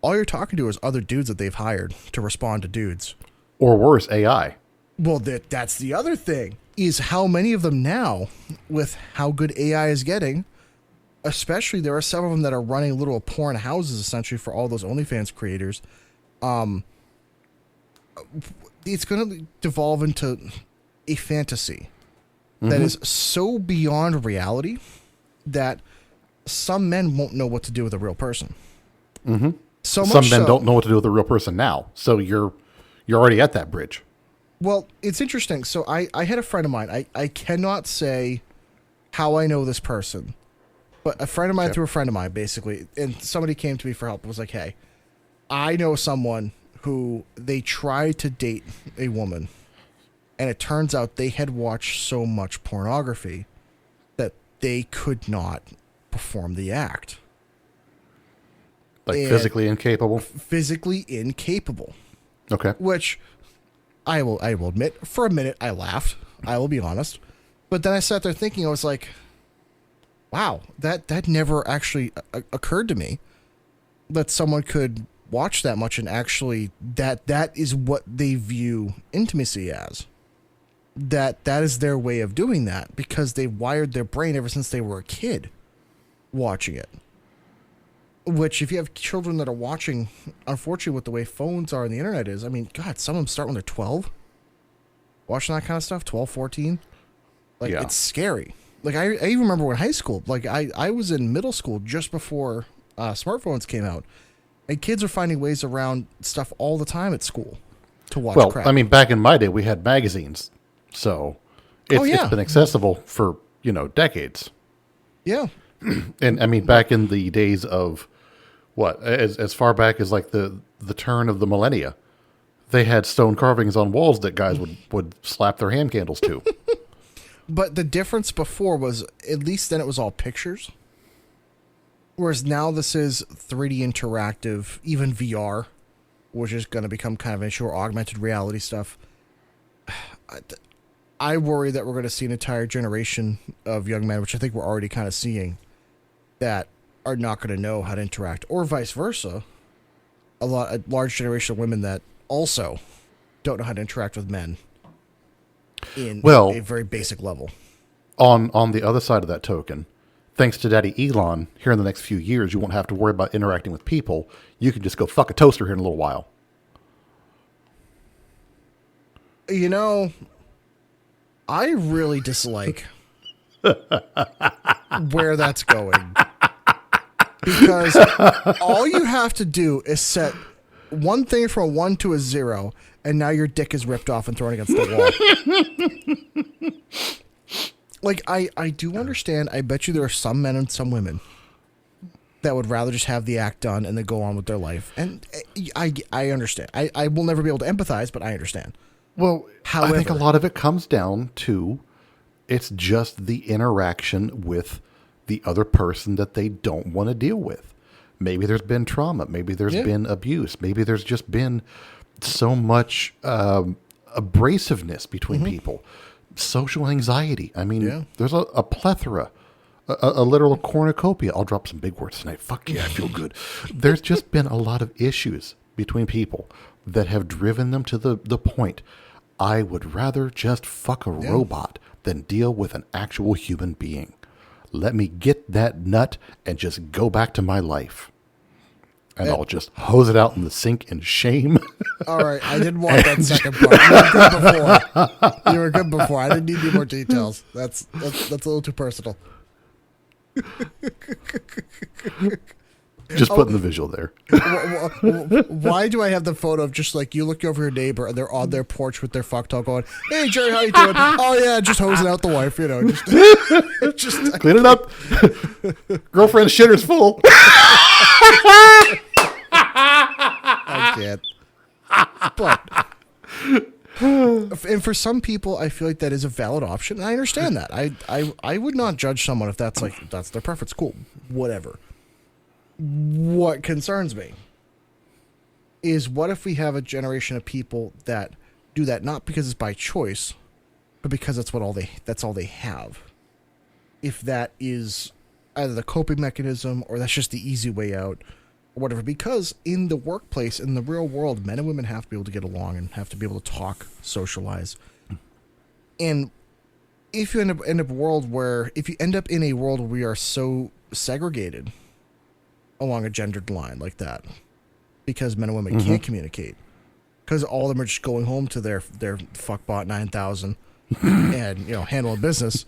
S4: all you're talking to is other dudes that they've hired to respond to dudes.
S3: Or worse, AI.
S4: Well, that's the other thing is how many of them now, with how good AI is getting, especially there are some of them that are running little porn houses essentially for all those OnlyFans creators. It's going to devolve into a fantasy that is so beyond reality that some men won't know what to do with a real person.
S3: Mm-hmm.
S4: Some
S3: men don't know what to do with a real person now. So you're already at that bridge.
S4: Well, it's interesting. So I had a friend of mine. I cannot say how I know this person, but a friend of mine through a friend of mine, basically, and somebody came to me for help and was like, hey, I know someone who they tried to date a woman, and it turns out they had watched so much pornography that they could not perform the act.
S3: Like physically incapable?
S4: Physically incapable.
S3: Okay.
S4: Which I will admit, for a minute I laughed. I will be honest. But then I sat there thinking, I was like, wow, that never actually occurred to me that someone could watch that much and actually that is what they view intimacy as. That is their way of doing that because they wired their brain ever since they were a kid watching it. Which, if you have children that are watching, unfortunately, with the way phones are and the internet is, I mean, God, some of them start when they're 12. Watching that kind of stuff, 12, 14. Like, it's scary. Like, I even remember when high school, like, I was in middle school just before smartphones came out. And kids are finding ways around stuff all the time at school to watch crap.
S3: Well, I mean, back in my day, we had magazines. So it's been accessible for, decades.
S4: Yeah.
S3: And, I mean, back in the days of... What, as far back as like the turn of the millennia, they had stone carvings on walls that guys would slap their hand candles to.
S4: But the difference before was, at least then it was all pictures. Whereas now this is 3D interactive, even VR, which is going to become kind of an issue, or augmented reality stuff. I worry that we're going to see an entire generation of young men, which I think we're already kind of seeing, that are not going to know how to interact, or vice versa. A large generation of women that also don't know how to interact with men in a very basic level.
S3: On the other side of that token, thanks to Daddy Elon, here in the next few years, you won't have to worry about interacting with people. You can just go fuck a toaster here in a little while.
S4: I really dislike where that's going. Because all you have to do is set one thing from a 1 to a 0, and now your dick is ripped off and thrown against the wall. Like, I do understand. I bet you there are some men and some women that would rather just have the act done and then go on with their life. And I understand. I will never be able to empathize, but I understand.
S3: Well,
S4: however,
S3: I think a lot of it comes down to it's just the interaction with the other person that they don't want to deal with. Maybe there's been trauma. Maybe there's been abuse. Maybe there's just been so much abrasiveness between people. Social anxiety. I mean, there's a plethora, a literal cornucopia. I'll drop some big words tonight. Fuck yeah, I feel good. There's just been a lot of issues between people that have driven them to the point, I would rather just fuck a robot than deal with an actual human being. Let me get that nut and just go back to my life. And I'll just hose it out in the sink in shame.
S4: All right, I didn't want that second part. You were good before. I didn't need any more details. That's a little too personal.
S3: Just putting the visual there.
S4: Why do I have the photo of just like you look over your neighbor and they're on their porch with their fuck doll going, "Hey Jerry, how you doing?" "Oh yeah, just hosing out the wife, you know, just
S3: Clean it up. Girlfriend's shitter's full.
S4: I can't. But and for some people, I feel like that is a valid option. And I understand that. I would not judge someone if that's their preference. Cool, whatever. What concerns me is what if we have a generation of people that do that not because it's by choice, but because that's all they have. If that is either the coping mechanism or that's just the easy way out or whatever, because in the workplace, in the real world, men and women have to be able to get along and have to be able to talk, socialize. And if you end up in a world where we are so segregated along a gendered line like that, because men and women can't communicate, because all of them are just going home to their fuckbot 9000 and handling business,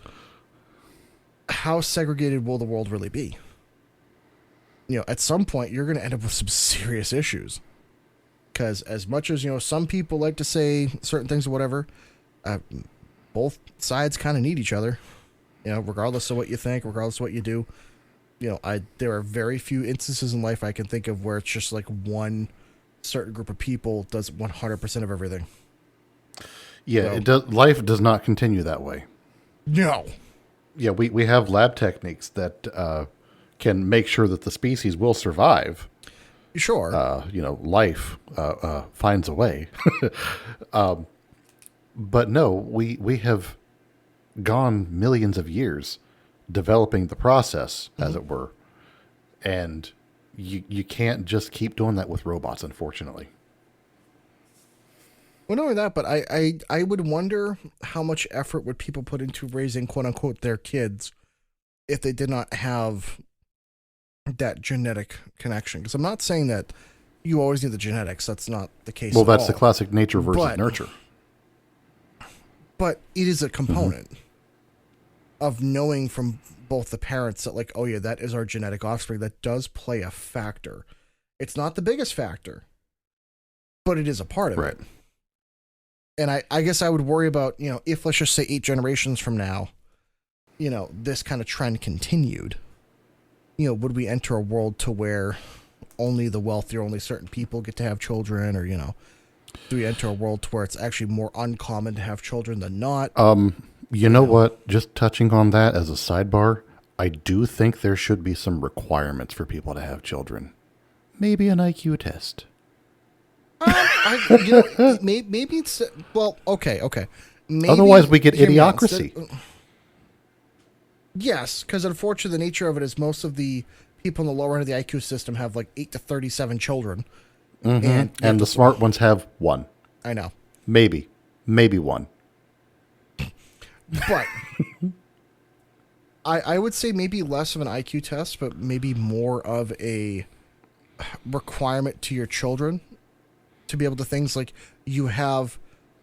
S4: how segregated will the world really be? At some point you're going to end up with some serious issues, because as much as some people like to say certain things or whatever, both sides kind of need each other, regardless of what you think, regardless of what you do. There are very few instances in life I can think of where it's just like one certain group of people does 100% of everything.
S3: Yeah, it does. Life does not continue that way.
S4: No.
S3: Yeah, we have lab techniques that can make sure that the species will survive.
S4: Sure.
S3: Life finds a way. But no, we have gone millions of years developing the process, as it were. And you can't just keep doing that with robots, unfortunately.
S4: Well, not only that, but I would wonder how much effort would people put into raising, quote unquote, their kids if they did not have that genetic connection. Because I'm not saying that you always need the genetics. That's not the case.
S3: Well, that's the classic nature versus nurture.
S4: But it is a component of knowing from both the parents that, like, oh yeah, that is our genetic offspring. That does play a factor. It's not the biggest factor, but it is a part of it. And I guess I would worry about, if let's just say 8 generations from now, this kind of trend continued, would we enter a world to where only the wealthy or only certain people get to have children, or, do we enter a world to where it's actually more uncommon to have children than not?
S3: You know what? Just touching on that as a sidebar, I do think there should be some requirements for people to have children. Maybe an IQ test.
S4: Maybe it's okay. Maybe,
S3: otherwise, we get idiocracy.
S4: Yes, because unfortunately, the nature of it is most of the people in the lower end of the IQ system have like 8 to 37 children,
S3: and the smart ones have 1.
S4: I know.
S3: Maybe 1.
S4: But I would say maybe less of an IQ test, but maybe more of a requirement to your children to be able to things like you have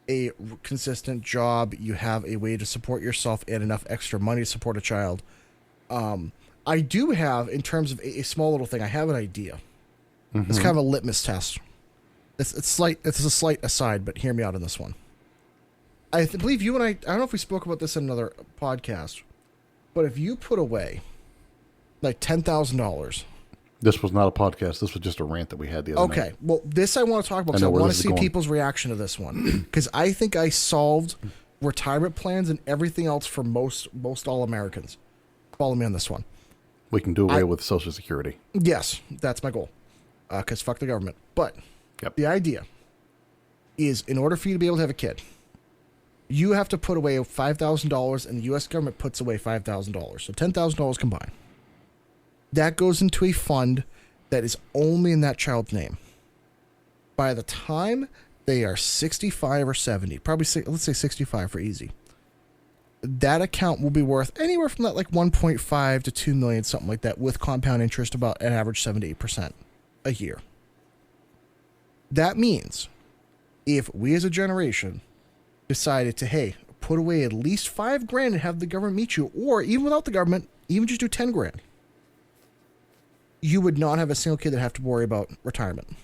S4: a consistent job, you have a way to support yourself and enough extra money to support a child. I do have, in terms of a small little thing, I have an idea. It's kind of a litmus test. It's a slight aside, but hear me out on this one. I believe you and I don't know if we spoke about this in another podcast, but if you put away like $10,000.
S3: This was not a podcast. This was just a rant that we had the other night.
S4: Okay. Well, this I want to talk about because I want to see people's reaction to this one. Because I think I solved retirement plans and everything else for most all Americans. Follow me on this one.
S3: We can do away with Social Security.
S4: Yes, that's my goal. Because fuck the government. But the idea is, in order for you to be able to have a kid, you have to put away $5,000 and the U.S. government puts away $5,000. So $10,000 combined. That goes into a fund that is only in that child's name. By the time they are 65 or 70, probably let's say 65 for easy, that account will be worth anywhere from that like 1.5 to 2 million, something like that, with compound interest about an average 7 to 8% a year. That means if we as a generation decided to, hey, put away at least $5,000 and have the government meet you, or even without the government, even just do $10,000, you would not have a single kid that have to worry about retirement.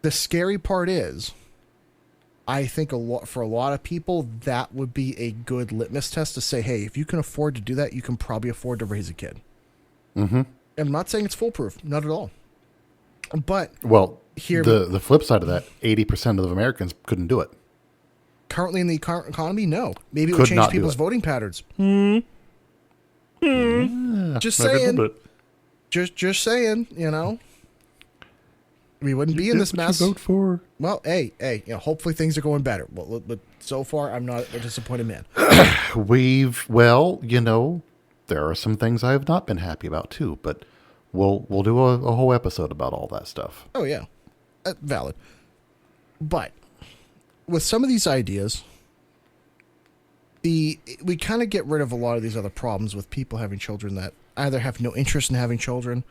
S4: The scary part is, I think for a lot of people, that would be a good litmus test to say, hey, if you can afford to do that, you can probably afford to raise a kid.
S3: Mm-hmm.
S4: I'm not saying it's foolproof, not at all. But
S3: the flip side of that, 80% of Americans couldn't do it.
S4: Currently in the current economy, no. Maybe it would change people's voting patterns. Just saying. Just saying, you know. We wouldn't be in this mess.
S3: Vote for.
S4: Well, hey, you know, hopefully things are going better. But so far, I'm not a disappointed man.
S3: You know, there are some things I have not been happy about too, but we'll do a whole episode about all that stuff.
S4: Oh yeah, valid. But with some of these ideas, we kind of get rid of a lot of these other problems with people having children that either have no interest in having children,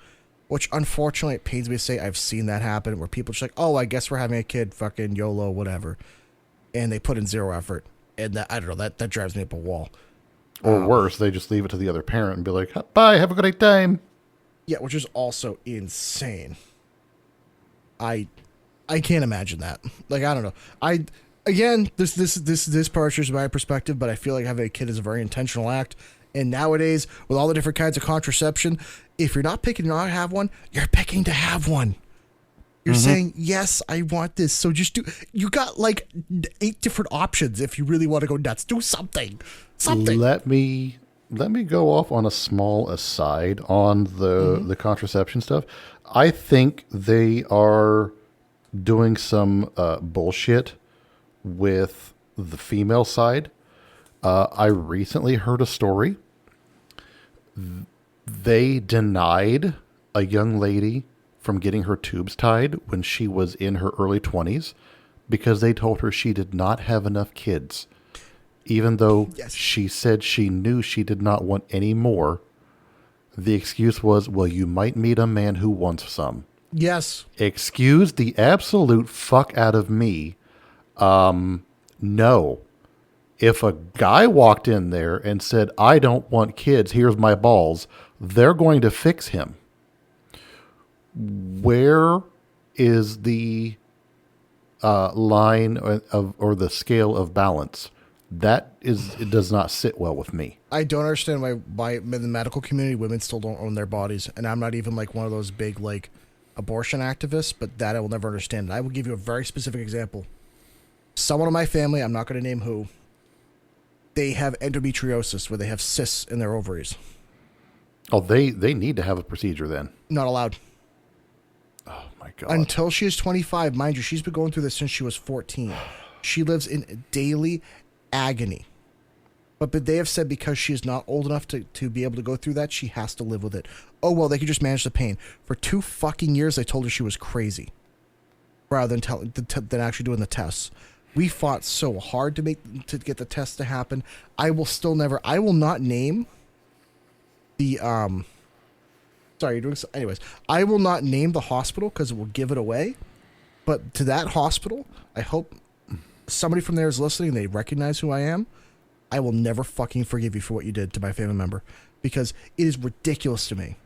S4: which unfortunately it pains me to say I've seen that happen, where people just like, oh, I guess we're having a kid, fucking YOLO, whatever, and they put in zero effort, and that, I don't know, that drives me up a wall.
S3: Or worse, they just leave it to the other parent and be like, bye, have a great time.
S4: Yeah, which is also insane. I can't imagine that. Like, I don't know. Again, this partially is my perspective, but I feel like having a kid is a very intentional act. And nowadays, with all the different kinds of contraception, if you're not picking to not have one, you're picking to have one. You're saying, yes, I want this. So just you got like 8 different options if you really want to go nuts. Do something.
S3: Let me go off on a small aside on the contraception stuff. I think they are doing some bullshit with the female side. I recently heard a story. They denied a young lady from getting her tubes tied when she was in her early 20s because they told her she did not have enough kids. Even though she said she knew she did not want any more, the excuse was, well, you might meet a man who wants some.
S4: Yes.
S3: Excuse the absolute fuck out of me. No. If a guy walked in there and said, I don't want kids, here's my balls, they're going to fix him. Where is the line or the scale of balance? It does not sit well with me.
S4: I don't understand why in the medical community women still don't own their bodies. And I'm not even like one of those big like abortion activists, but that I will never understand. And I will give you a very specific example. Someone in my family, I'm not going to name who, they have endometriosis where they have cysts in their ovaries.
S3: Oh, they need to have a procedure then.
S4: Not allowed.
S3: Oh my God.
S4: Until she is 25, mind you, she's been going through this since she was 14. She lives in daily agony. But they have said because she is not old enough to be able to go through that, she has to live with it. Oh, well, they could just manage the pain. For 2 fucking years, they told her she was crazy. Rather than actually doing the tests. We fought so hard to get the test to happen. I will not name the, sorry, you're doing so, anyways, I will not name the hospital because it will give it away. But to that hospital, I hope somebody from there is listening. They recognize who I am. I will never fucking forgive you for what you did to my family member, because it is ridiculous to me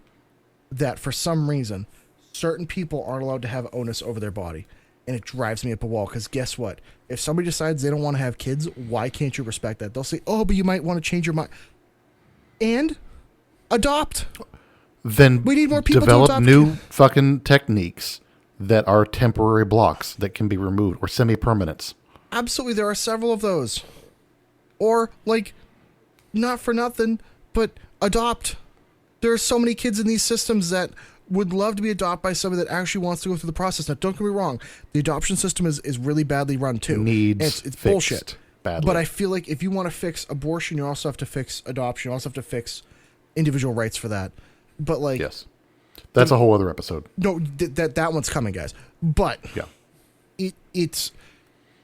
S4: that for some reason, certain people aren't allowed to have onus over their body. And it drives me up a wall, because guess what? If somebody decides they don't want to have kids, why can't you respect that? They'll say, oh, but you might want to change your mind. And adopt.
S3: Then
S4: we need more people
S3: develop
S4: to adopt
S3: new fucking techniques that are temporary blocks that can be removed, or semi-permanents.
S4: Absolutely, there are several of those. Or, like, not for nothing, but adopt. There are so many kids in these systems that would love to be adopted by somebody that actually wants to go through the process. Now, don't get me wrong. The adoption system is really badly run, too. It's bullshit.
S3: Badly.
S4: But I feel like if you want to fix abortion, you also have to fix adoption. You also have to fix individual rights for that. But, like...
S3: Yes. That's a whole other episode.
S4: No, that one's coming, guys. But... Yeah. It's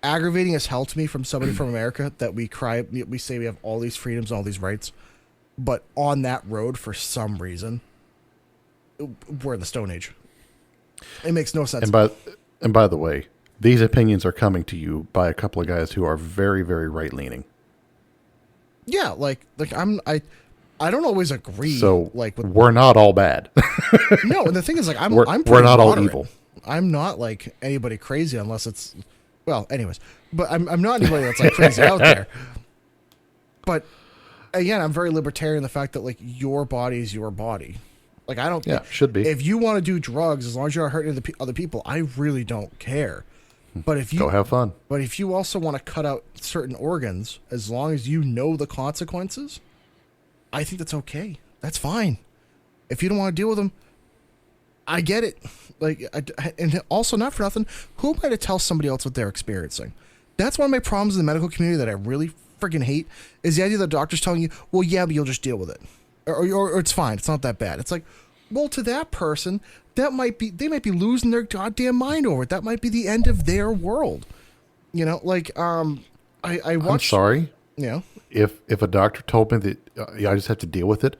S4: aggravating as hell to me from somebody from America that we say we have all these freedoms, all these rights. But on that road, for some reason... we're in the Stone Age. It makes no sense.
S3: And by the way, these opinions are coming to you by a couple of guys who are very, very right leaning.
S4: Yeah, like I don't always agree.
S3: So
S4: like
S3: we're not all bad.
S4: No, and the thing is, like, I'm
S3: we're
S4: pretty
S3: not all
S4: moderate.
S3: evil.
S4: I'm not like anybody crazy unless it's, well, anyways. But I'm not anybody that's like crazy out there. But again, I'm very libertarian in the fact that like your body is your body. Like I don't.
S3: Yeah, should be.
S4: If you want to do drugs, as long as you're not hurting other people, I really don't care. But if you
S3: Go have fun.
S4: But if you also want to cut out certain organs, as long as you know the consequences, I think that's okay. That's fine. If you don't want to deal with them, I get it. Like, and also not for nothing, who am I to tell somebody else what they're experiencing? That's one of my problems in the medical community that I really friggin' hate is the idea that the doctor's telling you, well, yeah, but you'll just deal with it. Or it's fine. It's not that bad. It's like, well, to that person, they might be losing their goddamn mind over it. That might be the end of their world. You know, like, I watched.
S3: I'm sorry.
S4: You know,
S3: If a doctor told me that I just have to deal with it,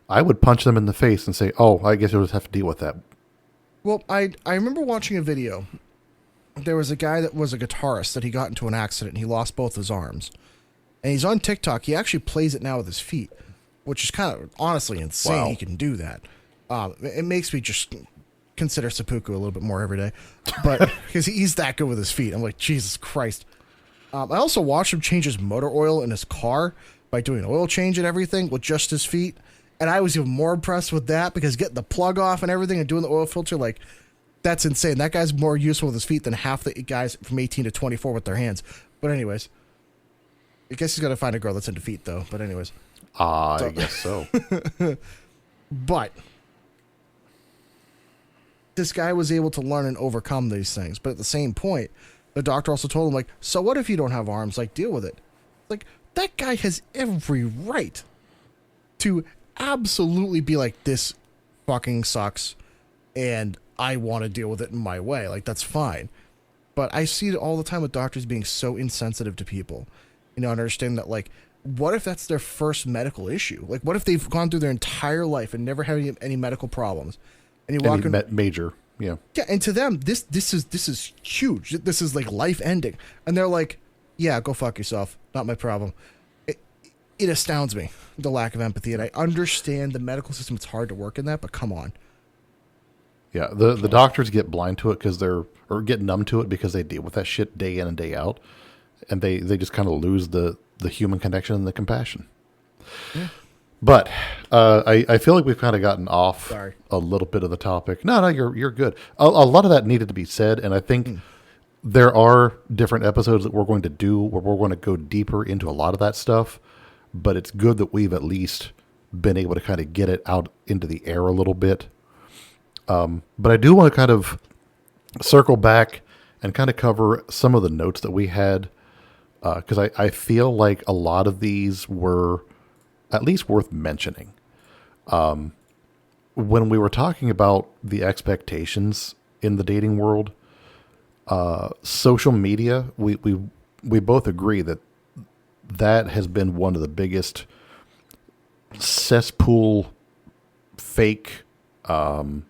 S3: I would punch them in the face and say, "Oh, I guess you'll just have to deal with that."
S4: well, I remember watching a video. There was a guy that was a guitarist that he got into an accident and he lost both his arms. And he's on TikTok. He actually plays it now with his feet, which is kind of honestly insane.
S3: Wow.
S4: He can do that. It makes me just consider seppuku a little bit more every day, but because he's that good with his feet, I'm like, Jesus Christ. I also watched him change his motor oil in his car by doing an oil change and everything with just his feet, and I was even more impressed with that because getting the plug off and everything and doing the oil filter, like, that's insane. That guy's more useful with his feet than half the guys from 18 to 24 with their hands. But anyways, I guess he's got to find a girl that's into feet though. But anyways,
S3: I guess so.
S4: but this guy was able to learn and overcome these things. But at the same point, the doctor also told him, like, so what if you don't have arms? Like, deal with it. Like, that guy has every right to absolutely be like, this fucking sucks, and I want to deal with it in my way. Like, that's fine. But I see it all the time with doctors being so insensitive to people. You know, and understand that, like, what if that's their first medical issue? Like, what if they've gone through their entire life and never had any medical problems? And you walk in,
S3: major, yeah.
S4: Yeah, and to them, this is huge. This is like life ending, and they're like, "Yeah, go fuck yourself. Not my problem." It astounds me, the lack of empathy, and I understand the medical system. It's hard to work in that, but come on.
S3: Yeah, the doctors get blind to it or get numb to it because they deal with that shit day in and day out, and they just kind of lose the human connection and the compassion. Yeah. But I feel like we've kind of gotten off a little bit of the topic. No, you're good. A lot of that needed to be said, and I think there are different episodes that we're going to do where we're going to go deeper into a lot of that stuff. But it's good that we've at least been able to kind of get it out into the air a little bit. But I do want to kind of circle back and kind of cover some of the notes that we had, because I feel like a lot of these were at least worth mentioning. When we were talking about the expectations in the dating world, social media, we both agree that has been one of the biggest cesspool fake guidelines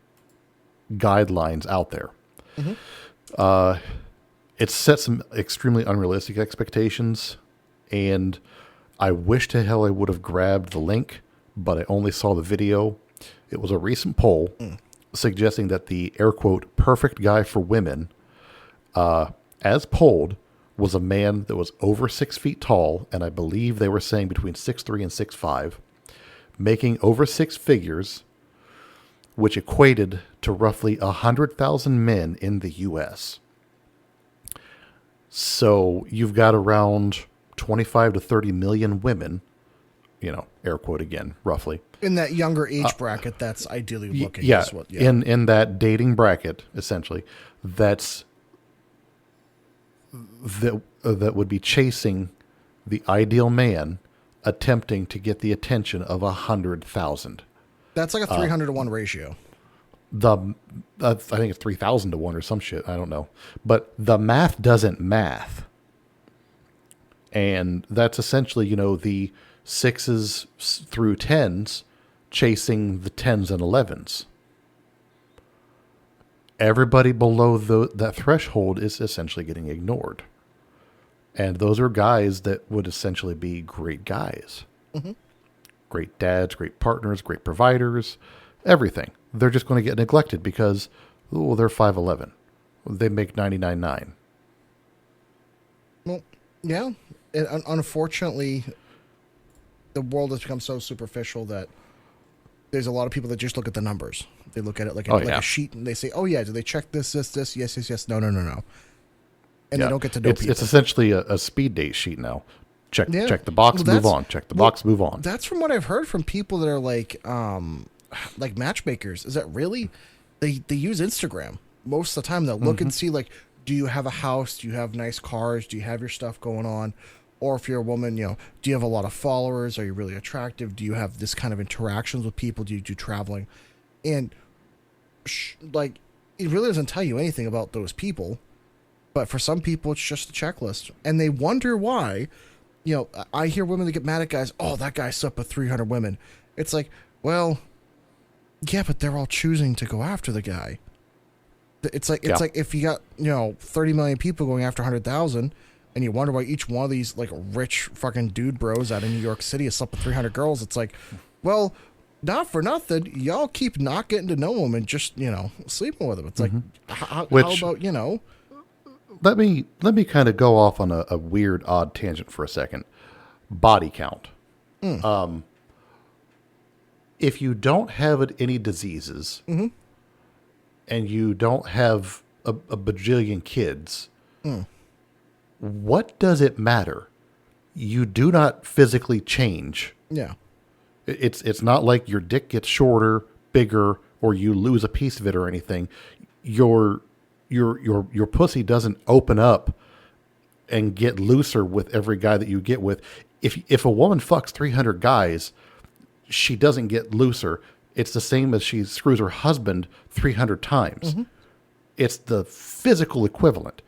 S3: out there. Mm-hmm. It set some extremely unrealistic expectations, and I wish to hell I would have grabbed the link, but I only saw the video. It was a recent poll suggesting that the air quote perfect guy for women, as polled, was a man that was over 6 feet tall, and I believe they were saying between 6'3" and 6'5", making over six figures, which equated to roughly 100,000 men in the U.S. So you've got around 25 to 30 million women, air quote again, roughly.
S4: In that younger age bracket, that's ideally looking.
S3: Yeah, in that dating bracket, essentially, that would be chasing the ideal man, attempting to get the attention of 100,000.
S4: That's like a 300 to 1 ratio.
S3: I think it's 3,000 to 1 or some shit. I don't know. But the math doesn't math. And that's essentially, the 6s through 10s chasing the 10s and 11s. everybody below that threshold is essentially getting ignored. And those are guys that would essentially be great guys.
S4: Mm-hmm.
S3: Great dads, great partners, great providers, everything. They're just going to get neglected because, they're 5'11". They make 99.9.
S4: Well, yeah. And unfortunately, the world has become so superficial that there's a lot of people that just look at the numbers. They look at it like a sheet, and they say, "Oh yeah, do they check this? Yes, yes. No." And they don't get to know people.
S3: It's essentially a speed date sheet now. Check the box, move on. Check the box, move on.
S4: That's from what I've heard from people that are like matchmakers. Is that really? They use Instagram most of the time. They'll look and see, like, do you have a house? Do you have nice cars? Do you have your stuff going on? Or if you're a woman, do you have a lot of followers? Are you really attractive? Do you have this kind of interactions with people? Do you do traveling? And it really doesn't tell you anything about those people. But for some people, it's just a checklist. And they wonder why. I hear women that get mad at guys. Oh, that guy slept with 300 women. It's like, well, yeah, but they're all choosing to go after the guy. It's like if you got 30 million people going after 100,000, and you wonder why each one of these like rich fucking dude bros out of New York City has slept with 300 girls. It's like, well, not for nothing, y'all keep not getting to know them and just sleeping with them. It's like, how about
S3: Let me kind of go off on a weird, odd tangent for a second. Body count. If you don't have any diseases, and you don't have a bajillion kids, what does it matter? You do not physically change.
S4: Yeah.
S3: It's not like your dick gets shorter, bigger, or you lose a piece of it or anything. Your pussy doesn't open up and get looser with every guy that you get with. If a woman fucks 300 guys, she doesn't get looser. It's the same as she screws her husband 300 times. It's the physical equivalent.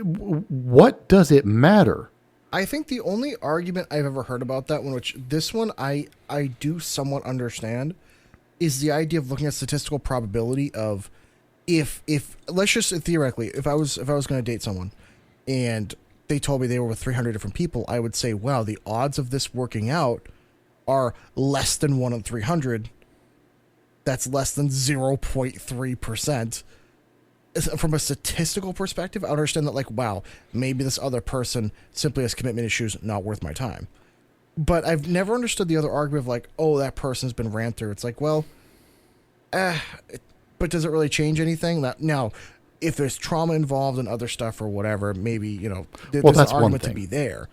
S3: What does it matter?
S4: I think the only argument I've ever heard about that one, which this one I do somewhat understand, is the idea of looking at statistical probability of if let's just theoretically, if I was going to date someone and they told me they were with 300 different people, I would say, wow, the odds of this working out are less than 1 in 300. That's less than 0.3%. From a statistical perspective, I understand that, like, wow, maybe this other person simply has commitment issues, not worth my time. But I've never understood the other argument of, like, oh, that person's been ran through. It's like, well, but does it really change anything? Now, if there's trauma involved and other stuff or whatever, maybe, there's an argument to be there.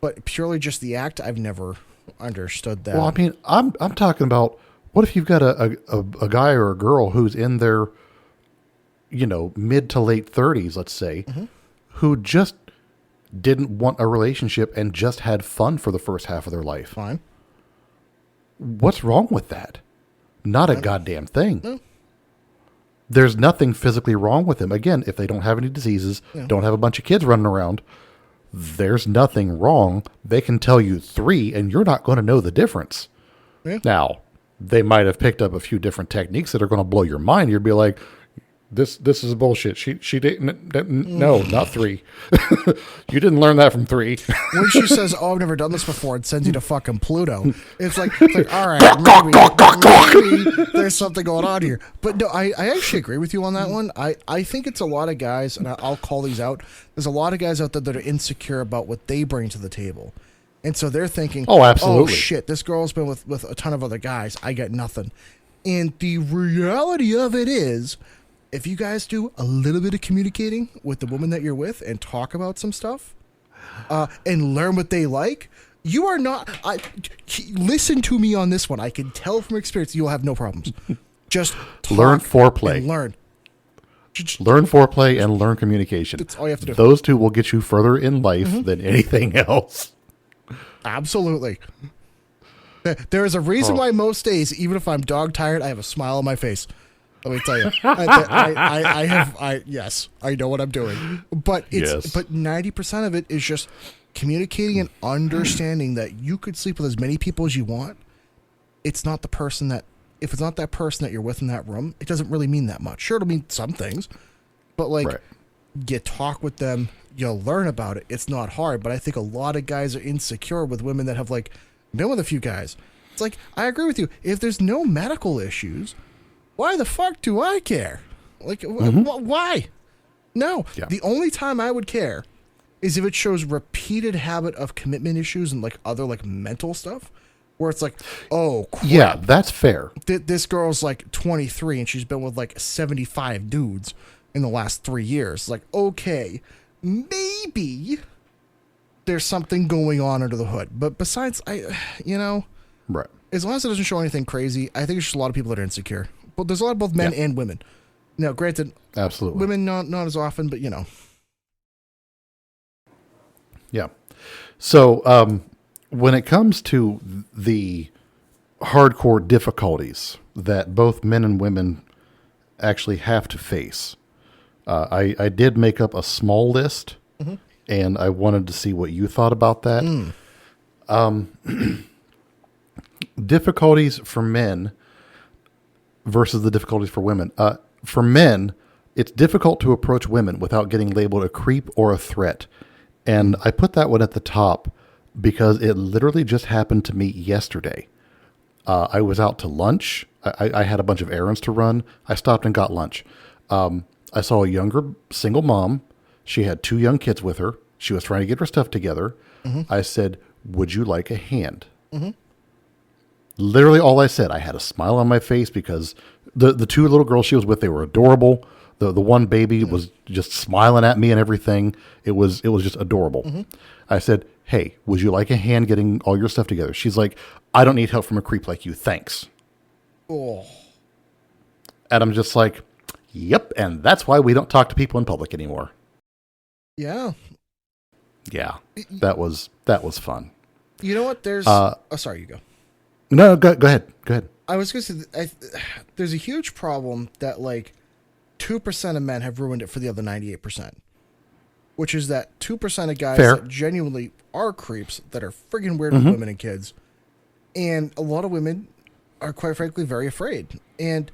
S4: But purely just the act, I've never understood that.
S3: Well, I mean, I'm talking about, what if you've got a guy or a girl who's in their mid to late 30s, let's say, who just didn't want a relationship and just had fun for the first half of their life.
S4: Fine.
S3: What's wrong with that? Not a goddamn thing.
S4: No.
S3: There's nothing physically wrong with them. Again, if they don't have any diseases, don't have a bunch of kids running around, there's nothing wrong. They can tell you 3 and you're not going to know the difference.
S4: Yeah.
S3: Now, they might have picked up a few different techniques that are going to blow your mind. You'd be like, This is bullshit. She didn't. No, not 3. You didn't learn that from 3.
S4: When she says, "Oh, I've never done this before," and sends you to fucking Pluto, it's like all right, maybe there's something going on here. But no, I actually agree with you on that one. I think it's a lot of guys, and I'll call these out. There's a lot of guys out there that are insecure about what they bring to the table, and so they're thinking,
S3: "Oh, absolutely.
S4: Oh shit, this girl's been with a ton of other guys. I get nothing." And the reality of it is, if you guys do a little bit of communicating with the woman that you're with and talk about some stuff, and learn what they like, you are not. Listen to me on this one. I can tell from experience you'll have no problems. Just
S3: learn foreplay.
S4: And learn
S3: foreplay and learn communication.
S4: That's all you have to do.
S3: Those two will get you further in life than anything else.
S4: Absolutely. There is a reason why most days, even if I'm dog tired, I have a smile on my face. Let me tell you, yes, I know what I'm doing, but but 90% of it is just communicating and understanding that you could sleep with as many people as you want. It's not the person that if it's not that person that you're with in that room, it doesn't really mean that much. Sure, it'll mean some things, but like you talk with them, you'll learn about it. It's not hard, but I think a lot of guys are insecure with women that have like been with a few guys. It's like, I agree with you. If there's no medical issues, why the fuck do I care? Like, why? No. Yeah. The only time I would care is if it shows repeated habit of commitment issues and like other like mental stuff where it's like, oh, crap.
S3: Yeah, that's fair.
S4: This girl's like 23 and she's been with like 75 dudes in the last 3 years. Like, okay, maybe there's something going on under the hood. But besides,
S3: right.
S4: As long as it doesn't show anything crazy, I think it's just a lot of people that are insecure. But there's a lot of both men and women. Now, granted,
S3: absolutely,
S4: women not as often, but
S3: Yeah. So when it comes to the hardcore difficulties that both men and women actually have to face, I did make up a small list, and I wanted to see what you thought about that. Difficulties for men versus the difficulties for women. For men, it's difficult to approach women without getting labeled a creep or a threat. And I put that one at the top because it literally just happened to me yesterday. I was out to lunch. I had a bunch of errands to run. I stopped and got lunch. I saw a younger single mom. She had 2 young kids with her. She was trying to get her stuff together. I said, "Would you like a hand?" Literally all I said. I had a smile on my face because the 2 little girls she was with, they were adorable. The one baby was just smiling at me and everything. It was just adorable. I said, "Hey, would you like a hand getting all your stuff together?" She's like, "I don't need help from a creep like you. Thanks."
S4: Oh.
S3: And I'm just like, yep. And that's why we don't talk to people in public anymore.
S4: Yeah.
S3: Yeah. That was fun.
S4: You know what? There's, sorry, you go.
S3: No, go ahead. Go ahead.
S4: I was going to say, there's a huge problem that like 2% of men have ruined it for the other 98%, which is that 2% of guys that genuinely are creeps that are friggin' weird with women and kids. And a lot of women are quite frankly very afraid. And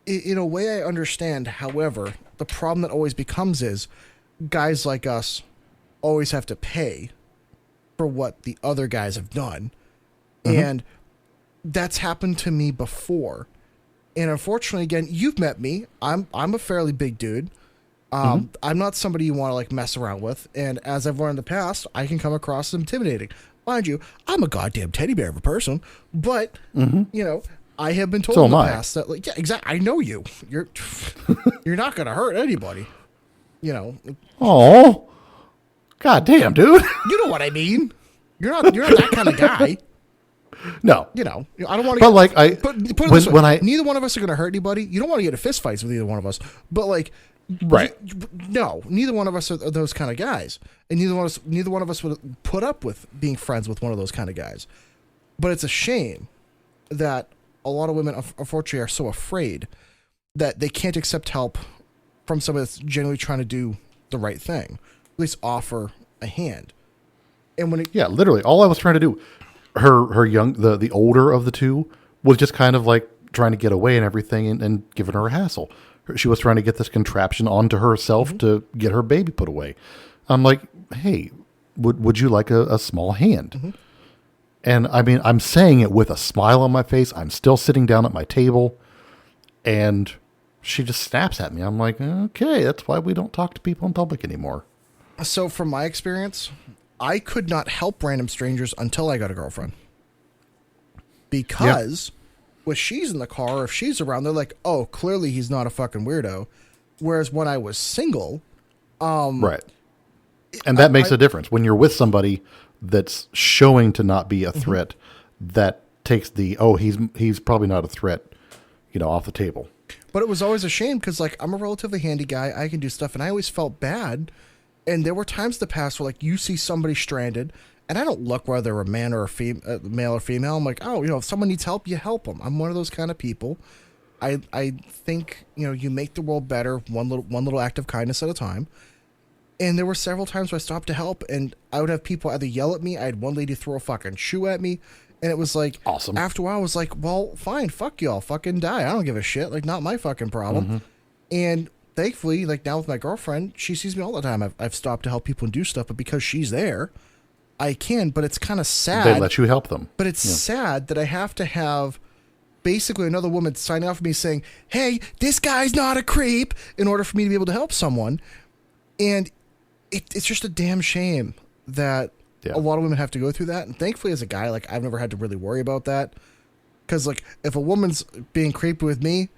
S4: in a way I understand. However, the problem that always becomes is guys like us always have to pay for what the other guys have done. And that's happened to me before. And unfortunately, again, you've met me. I'm a fairly big dude. I'm not somebody you want to like mess around with. And as I've learned in the past, I can come across as intimidating. Mind you, I'm a goddamn teddy bear of a person, but I have been told in the past that like, yeah, exactly. I know you. You're not going to hurt anybody.
S3: Oh, goddamn, dude.
S4: You know what I mean? You're not that kind of guy.
S3: No,
S4: I don't want to.
S3: But like
S4: put it this way, neither one of us are going to hurt anybody. You don't want to get in fist fights with either one of us. But like,
S3: right?
S4: No, neither one of us are those kind of guys, and neither one of us would put up with being friends with one of those kind of guys. But it's a shame that a lot of women, unfortunately, are so afraid that they can't accept help from somebody that's genuinely trying to do the right thing. At least offer a hand. And when
S3: literally, all I was trying to do. Her young, the older of the 2 was just kind of like trying to get away and everything and giving her a hassle. She was trying to get this contraption onto herself to get her baby put away. I'm like, hey, would you like a small hand? And I mean, I'm saying it with a smile on my face. I'm still sitting down at my table and she just snaps at me. I'm like, okay, that's why we don't talk to people in public anymore.
S4: So from my experience, I could not help random strangers until I got a girlfriend. Because when she's in the car, or if she's around, they're like, oh, clearly he's not a fucking weirdo. Whereas when I was single...
S3: right. And that makes a difference. When you're with somebody that's showing to not be a threat, that takes the, he's probably not a threat, off the table.
S4: But it was always a shame because, like, I'm a relatively handy guy. I can do stuff. And I always felt bad. And there were times in the past where, like, you see somebody stranded, and I don't look whether they're a man or a male or female. I'm like, if someone needs help, you help them. I'm one of those kind of people. I think, you make the world better one little act of kindness at a time. And there were several times where I stopped to help, and I would have people either yell at me. I had one lady throw a fucking shoe at me, And it was like,
S3: awesome.
S4: After a while, I was like, well, fine, fuck y'all, fucking die. I don't give a shit. Like, not my fucking problem. And thankfully, like now with my girlfriend, she sees me all the time. I've stopped to help people and do stuff, but because she's there, I can. But it's kind of sad.
S3: They let you help them.
S4: But it's sad that I have to have basically another woman signing off for me saying, hey, this guy's not a creep, in order for me to be able to help someone. And it's just a damn shame that a lot of women have to go through that. And thankfully, as a guy, like, I've never had to really worry about that. Because, like, if a woman's being creepy with me,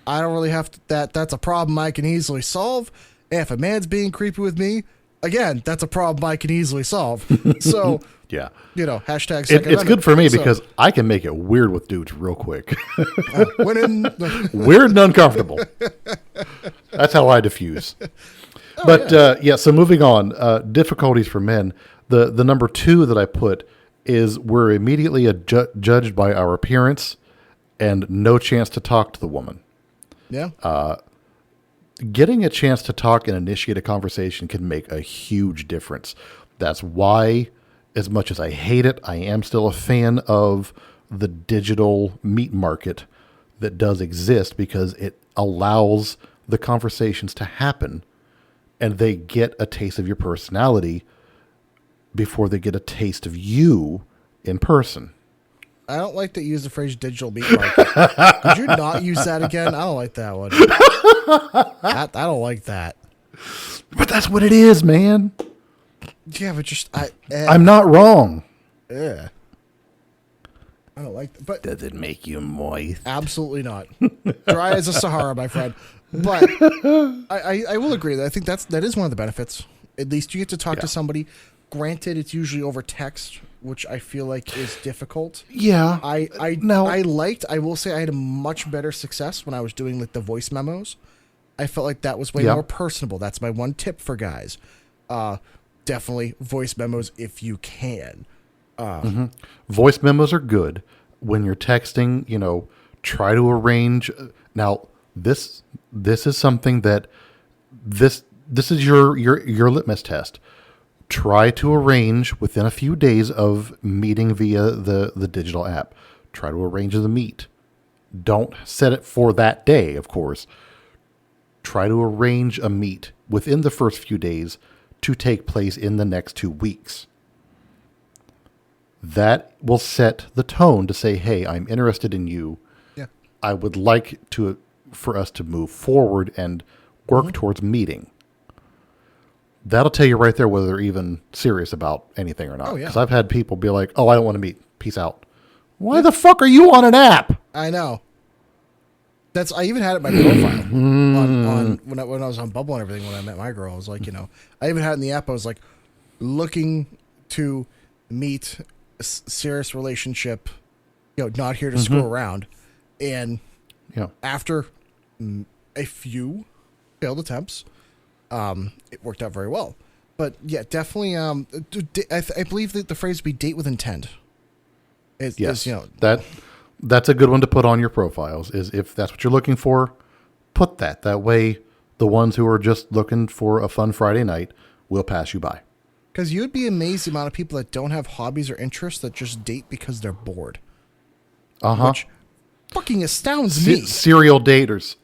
S4: I don't really have to, that's a problem I can easily solve. And if a man's being creepy with me, again, that's a problem I can easily solve. So,
S3: yeah,
S4: you know, hashtag
S3: it's good for me because I can make it weird with dudes real quick. Weird and uncomfortable. That's how I diffuse. So moving on, difficulties for men. The number 2 that I put is we're immediately judged by our appearance and no chance to talk to the woman.
S4: Yeah.
S3: Getting a chance to talk and initiate a conversation can make a huge difference. That's why, as much as I hate it, I am still a fan of the digital meat market that does exist, because it allows the conversations to happen and they get a taste of your personality before they get a taste of you in person.
S4: I don't like that you use the phrase digital meat market. Could you not use that again? I don't like that one. I don't like that.
S3: But that's what it is, man.
S4: Yeah, but just
S3: I'm not wrong.
S4: Yeah. I don't like that. But
S5: Does it make you moist?
S4: absolutely not. Dry as a Sahara, my friend. But I will agree that I think that is one of the benefits. At least you get to talk to somebody. Granted, it's usually over text, which I feel like is difficult.
S3: Yeah.
S4: I will say I had a much better success when I was doing like the voice memos. I felt like that was way more personable. That's my one tip for guys. Definitely voice memos if you can.
S3: Voice memos are good. When you're texting, you know, try to arrange. Now, this is something that this is your litmus test. Try to arrange within a few days of meeting via the digital app. Try to arrange the meet. Don't set it for that day, of course. Try to arrange a meet within the first few days to take place in the next 2 weeks. That will set the tone to say, hey, I'm interested in you.
S4: Yeah.
S3: I would like for us to move forward and work towards meeting. That'll tell you right there whether they're even serious about anything or not.
S4: Oh, yeah.
S3: Because I've had people be like, oh, I don't want to meet. Peace out. Why the fuck are you on an app?
S4: I know. I even had it in my profile on when I was on Bubble and everything. When I met my girl, I was like, you know, I even had it in the app. I was like, looking to meet a serious relationship. You know, not here to screw around. And after a few failed attempts, it worked out very well. But yeah, definitely. I believe that the phrase would be "date with intent."
S3: Yes, that's a good one to put on your profiles. Is if that's what you're looking for, put that. That way, the ones who are just looking for a fun Friday night will pass you by.
S4: Because you'd be amazed the amount of people that don't have hobbies or interests that just date because they're bored. Which fucking astounds me.
S3: Serial daters.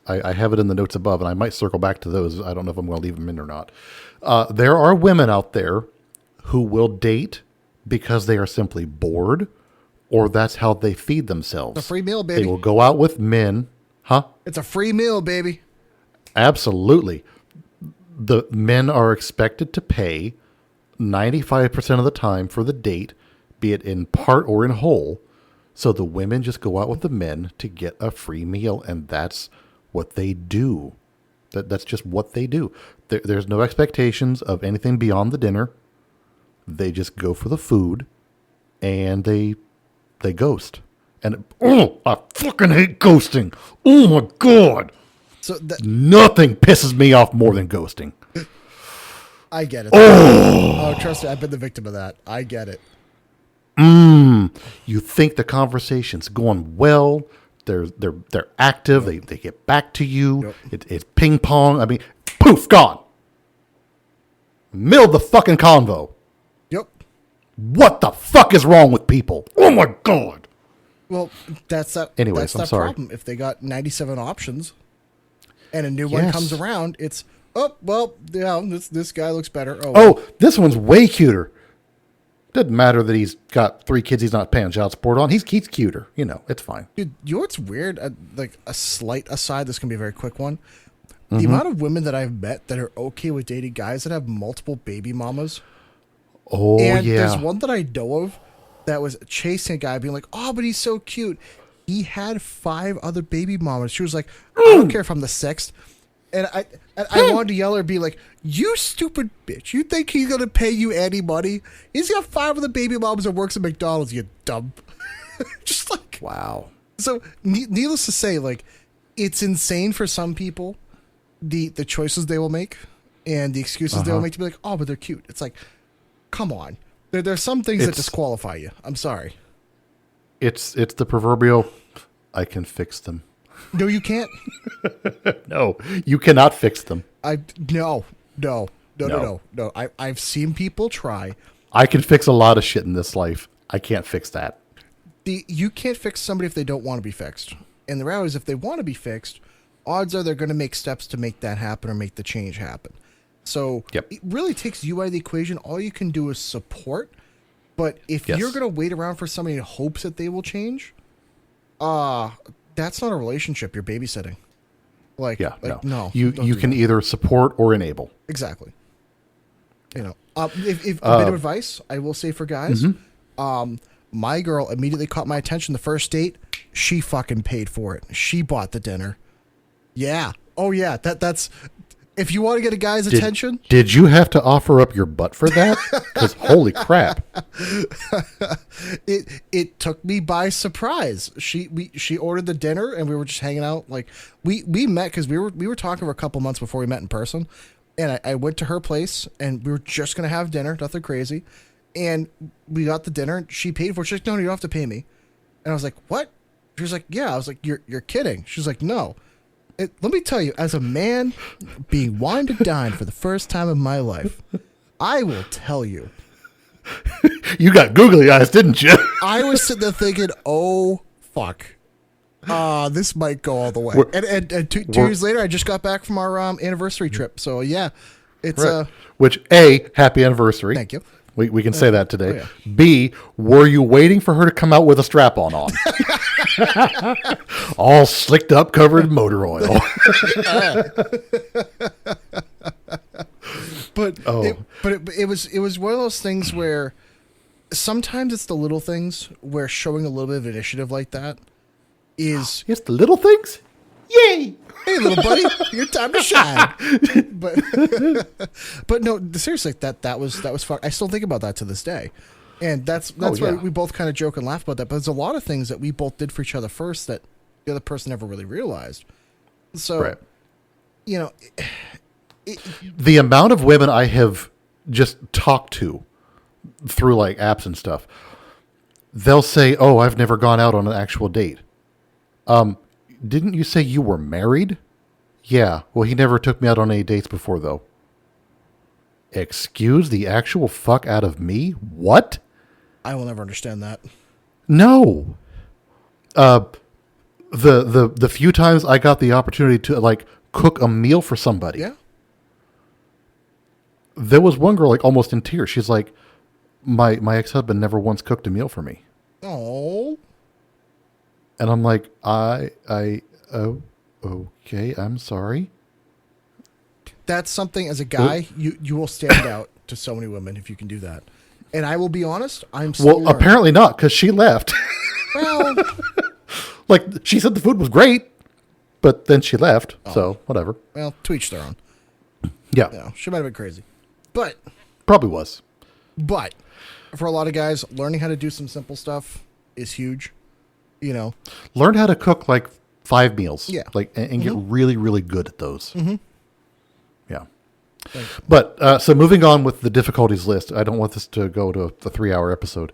S3: I have it in the notes above, and I might circle back to those. I don't know if I'm going to leave them in or not. There are women out there who will date because they are simply bored, or that's how they feed themselves.
S4: It's a free meal, baby.
S3: They will go out with men. Huh?
S4: It's a free meal, baby.
S3: Absolutely. The men are expected to pay 95% of the time for the date, be it in part or in whole. So the women just go out with the men to get a free meal, and that's what they do. That's just what they do. There's no expectations of anything beyond the dinner. They just go for the food, and they ghost. And I fucking hate ghosting. Oh my God.
S4: So
S3: nothing pisses me off more than ghosting.
S4: I get it. Oh, trust me, I've been the victim of that. I get it.
S3: You think the conversation's going well. They're active. They get back to you.
S4: Yep.
S3: It's ping pong. I mean, poof, gone. Middle of the fucking convo.
S4: Yep.
S3: What the fuck is wrong with people? Oh my God.
S4: Well, that's that.
S3: Anyways,
S4: that's
S3: I'm
S4: that
S3: sorry.
S4: problem. If they got 97 options, and a new one
S3: Yes.
S4: comes around, it's this guy looks better.
S3: Oh, this one's way cuter. Doesn't matter that he's got 3 kids he's not paying child support on. He's cuter. It's fine.
S4: dude, you know what's weird? Like a slight aside. This can be a very quick one. The amount of women that I've met that are okay with dating guys that have multiple baby mamas.
S3: Oh,
S4: And
S3: yeah.
S4: there's one that I know of that was chasing a guy, being like, "Oh, but he's so cute." He had 5 other baby mamas. She was like, "I don't care if I'm the 6th." And I wanted to yell at her, be like, "You stupid bitch! You think he's gonna pay you any money? He's got 5 other baby mamas and works at McDonald's. You dumb." Just like,
S3: Wow.
S4: so. Needless to say, like, it's insane for some people, the choices they will make and the excuses they will make to be like, "Oh, but they're cute." It's like, come on. There's some things that
S3: It's-
S4: disqualify you. I'm sorry.
S3: It's the proverbial, I can fix them.
S4: No, you can't.
S3: No, you cannot fix them.
S4: No. I've seen people try.
S3: I can fix a lot of shit in this life. I can't fix that.
S4: You can't fix somebody if they don't want to be fixed. And the reality is, if they want to be fixed, odds are they're going to make steps to make that happen or make the change happen. So
S3: Yep.
S4: it really takes you out of the equation. All you can do is support. But if
S3: Yes.
S4: you're going to wait around for somebody in hopes that they will change, that's not a relationship. You're babysitting.
S3: Yeah,
S4: no.
S3: You
S4: don't
S3: you
S4: do
S3: can
S4: that.
S3: either support or enable.
S4: Exactly. If a bit of advice I will say for guys, my girl immediately caught my attention the first date. She fucking paid for it. She bought the dinner. Yeah. Oh yeah. That's if you want to get a guy's attention.
S3: Did you have to offer up your butt for that? Because holy crap.
S4: It took me by surprise. She ordered the dinner and we were just hanging out. Like we met because we were talking for a couple months before we met in person. And I went to her place and we were just gonna have dinner, nothing crazy. And we got the dinner. She paid for it. She's like, "No, you don't have to pay me." And I was like, "What?" She was like, "Yeah." I was like, "You're kidding." She's like, "No." Let me tell you, as a man being wined and dined for the first time in my life, I will tell you.
S3: You got googly eyes, didn't you?
S4: I was sitting there thinking, "Oh fuck, this might go all the way." And two years later, I just got back from our anniversary trip. So yeah, it's
S3: Which A, happy anniversary.
S4: Thank you.
S3: We can say that today.
S4: Oh, yeah.
S3: B, were you waiting for her to come out with a strap-on on? All slicked up, covered in motor oil.
S4: But it was one of those things where sometimes it's the little things where showing a little bit of initiative like that is,
S3: It's the little things. Yay!
S4: "Hey, little buddy, your time to shine." But no, seriously, that was fun. I still think about that to this day, and that's why
S3: yeah.
S4: we both kind of joke and laugh about that. But there's a lot of things that we both did for each other first that the other person never really realized. So,
S3: Right.
S4: you know,
S3: The amount of women I have just talked to through like apps and stuff, they'll say, "Oh, I've never gone out on an actual date." Didn't you say you were married? Yeah. Well, he never took me out on any dates before, though. Excuse the actual fuck out of me? What?
S4: I will never understand that.
S3: No. The few times I got the opportunity to like cook a meal for somebody,
S4: Yeah.
S3: there was one girl like almost in tears. She's like, my ex-husband never once cooked a meal for me.
S4: Oh.
S3: And I'm like, okay, I'm sorry.
S4: That's something as a guy, you will stand out to so many women if you can do that. And I will be honest, I'm still
S3: Well,
S4: learning.
S3: apparently not, because she left.
S4: Well,
S3: Like, she said the food was great, but then she left. So, whatever.
S4: well, to each their own.
S3: Yeah,
S4: You know, she might have been crazy. But
S3: probably was.
S4: for a lot of guys, learning how to do some simple stuff is huge. You know,
S3: Learn how to cook like 5 meals.
S4: Yeah.
S3: Like, and get really, really good at those. Mm-hmm. Yeah.
S4: like,
S3: But, so moving on with the difficulties list, I don't want this to go to a 3-hour episode.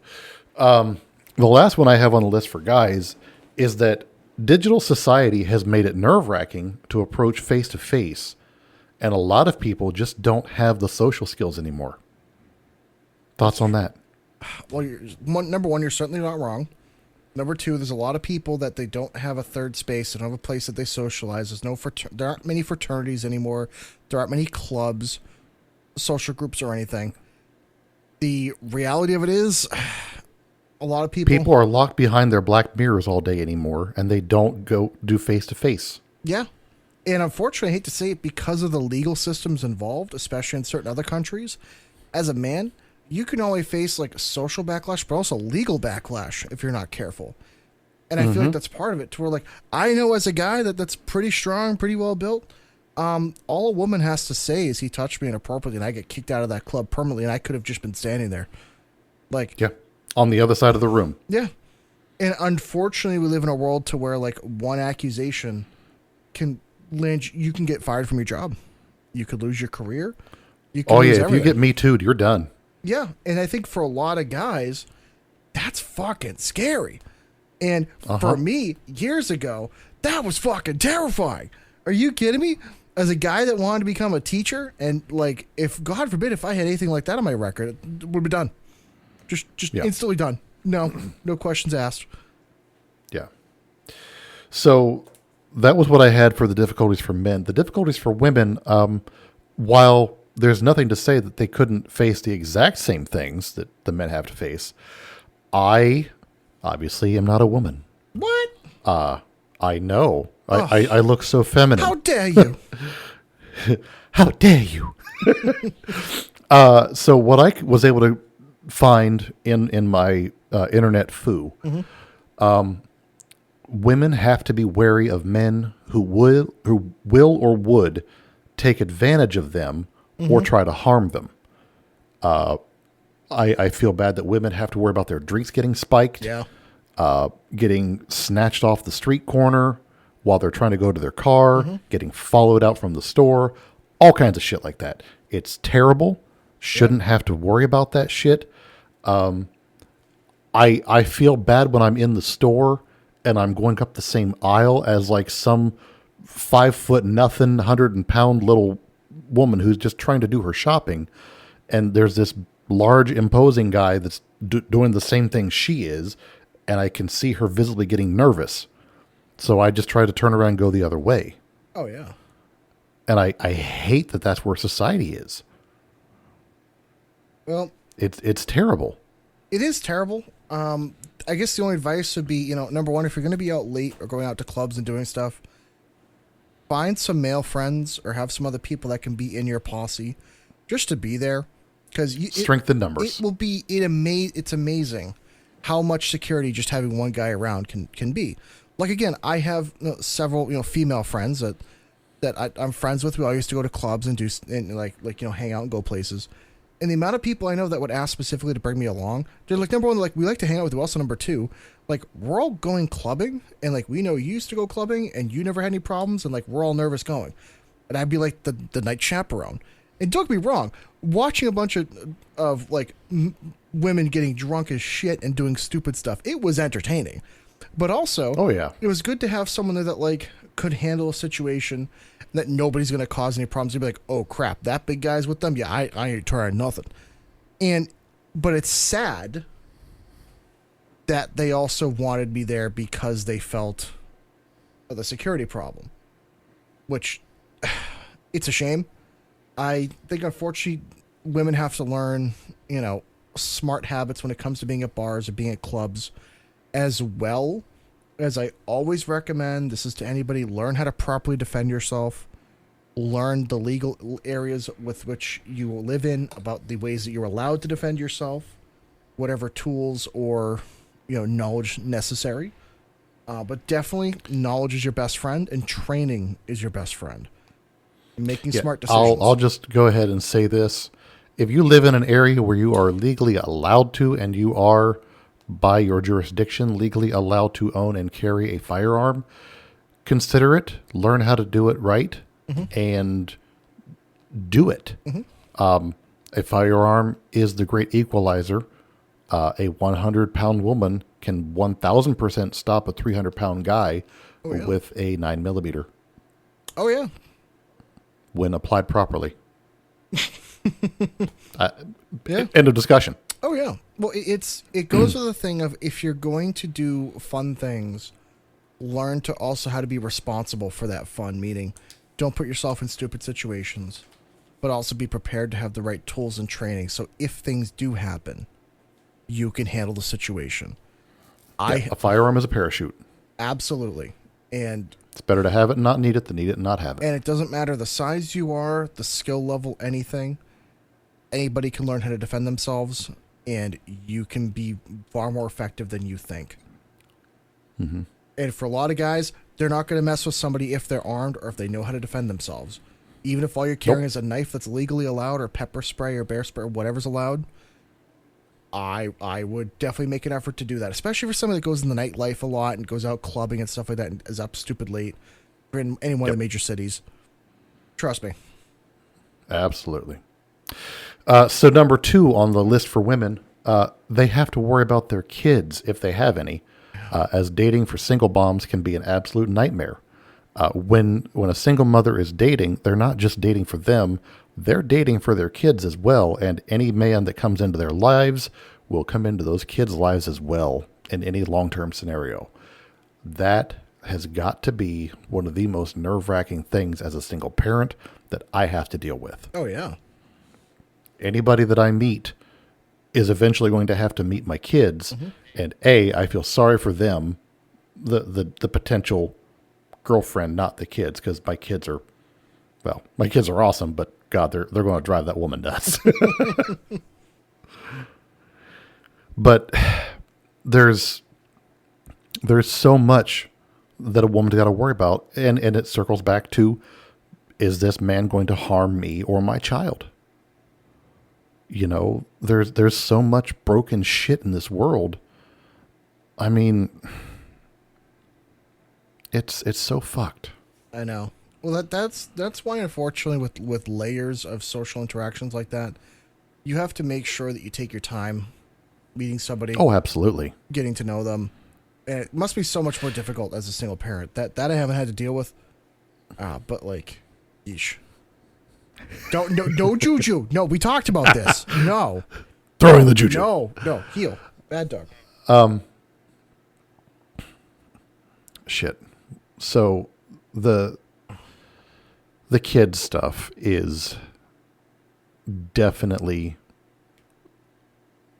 S3: The last one I have on the list for guys is that digital society has made it nerve-wracking to approach face-to-face, and a lot of people just don't have the social skills anymore. Thoughts on that?
S4: well, number one, you're certainly not wrong. Number two, there's a lot of people that they don't have a third space. They don't have a place that they socialize. There aren't many fraternities anymore. There aren't many clubs, social groups, or anything. The reality of it is, a lot of people
S3: are locked behind their black mirrors all day anymore, and they don't go do face-to-face.
S4: Yeah. And unfortunately, I hate to say it, because of the legal systems involved, especially in certain other countries, as a man, you can only face like social backlash, but also legal backlash if you're not careful. And I feel like that's part of it, to where like, I know as a guy that's pretty strong, pretty well built, all a woman has to say is he touched me inappropriately and I get kicked out of that club permanently, and I could have just been standing there. Like,
S3: yeah, on the other side of the room.
S4: Yeah. And unfortunately, we live in a world to where like one accusation can land, you can get fired from your job. You could lose your career. You could lose
S3: if
S4: everything.
S3: you get Me Too'd, you're done.
S4: Yeah, and I think for a lot of guys, that's fucking scary. And for me, years ago, that was fucking terrifying. Are you kidding me? As a guy that wanted to become a teacher, and like, if God forbid, if I had anything like that on my record, it would be done. Just instantly done. No questions asked.
S3: Yeah. So that was what I had for the difficulties for men. The difficulties for women, while there's nothing to say that they couldn't face the exact same things that the men have to face, I obviously am not a woman.
S4: What?
S3: I know. I look so feminine.
S4: How dare you?
S3: How dare you? So what I was able to find in my internet foo, women have to be wary of men who will or would take advantage of them or try to harm them. I feel bad that women have to worry about their drinks getting spiked, getting snatched off the street corner while they're trying to go to their car, getting followed out from the store, all kinds of shit like that. It's terrible. Shouldn't have to worry about that shit. I feel bad when I'm in the store and I'm going up the same aisle as like some 5'0" 100-pound little woman who's just trying to do her shopping, and there's this large imposing guy that's doing the same thing she is, and I can see her visibly getting nervous, so I just try to turn around and go the other way.
S4: Oh yeah.
S3: And I hate that that's where society is.
S4: Well,
S3: it's terrible.
S4: It is terrible. I guess the only advice would be, number one, if you're going to be out late or going out to clubs and doing stuff, find some male friends or have some other people that can be in your posse just to be there. Because
S3: strength in numbers.
S4: It will be, it's amazing how much security just having one guy around can be. Like, again, I have several, female friends that I'm friends with. We all used to go to clubs and hang out and go places. And the amount of people I know that would ask specifically to bring me along, they're like, number one, like, we like to hang out with you. Also, number two, like, we're all going clubbing, and like, we know you used to go clubbing and you never had any problems, and like, we're all nervous going. And I'd be like the night chaperone. And don't get me wrong, watching a bunch of like women getting drunk as shit and doing stupid stuff, it was entertaining. But also, it was good to have someone there that like could handle a situation that nobody's going to cause any problems. You'd be like, oh crap, that big guy's with them. Yeah, I ain't trying nothing. But it's sad that they also wanted me there because they felt the security problem, which it's a shame. I think unfortunately women have to learn, smart habits when it comes to being at bars or being at clubs, as well as I always recommend, this is to anybody, learn how to properly defend yourself, learn the legal areas with which you will live in, about the ways that you're allowed to defend yourself, whatever tools or, knowledge necessary. But definitely knowledge is your best friend and training is your best friend. Making smart decisions.
S3: I'll just go ahead and say this. If you live in an area where you are legally allowed to, and you are, by your jurisdiction, legally allowed to own and carry a firearm, consider it, learn how to do it right, and do it. A firearm is the great equalizer. A 100-pound woman can 1,000% stop a 300-pound guy with a 9mm.
S4: Oh, yeah.
S3: When applied properly. End of discussion.
S4: Oh yeah. Well, it goes with the thing of, if you're going to do fun things, learn to also how to be responsible for that fun. Meaning, don't put yourself in stupid situations, but also be prepared to have the right tools and training. So if things do happen, you can handle the situation.
S3: A firearm is a parachute.
S4: Absolutely. And
S3: It's better to have it and not need it than need it and not have it.
S4: And it doesn't matter the size you are, the skill level, anything. Anybody can learn how to defend themselves, and you can be far more effective than you think.
S3: Mm-hmm.
S4: And for a lot of guys, they're not going to mess with somebody if they're armed or if they know how to defend themselves. Even if all you're carrying is a knife that's legally allowed, or pepper spray or bear spray or whatever's allowed, I would definitely make an effort to do that, especially for somebody that goes in the nightlife a lot and goes out clubbing and stuff like that and is up stupid late, or in any one of the major cities. Trust me.
S3: Absolutely. So number 2 on the list for women, they have to worry about their kids if they have any, as dating for single moms can be an absolute nightmare. When a single mother is dating, they're not just dating for them, they're dating for their kids as well, and any man that comes into their lives will come into those kids' lives as well in any long-term scenario. That has got to be one of the most nerve-wracking things as a single parent that I have to deal with.
S4: Oh, yeah.
S3: Anybody that I meet is eventually going to have to meet my kids, and I feel sorry for them, the potential girlfriend, not the kids, because my kids are awesome, but God, they're going to drive that woman nuts. But there's so much that a woman's got to worry about, and it circles back to, is this man going to harm me or my child? You know, there's so much broken shit in this world. I mean, it's so fucked.
S4: I know. Well, that's why, unfortunately, with layers of social interactions like that, you have to make sure that you take your time meeting somebody.
S3: Oh, absolutely.
S4: Getting to know them. And it must be so much more difficult as a single parent. That I haven't had to deal with. But like, yeesh. No juju. No, we talked about this. No.
S3: Throwing the juju.
S4: No, heel. Bad dog.
S3: Shit. So the kids stuff is definitely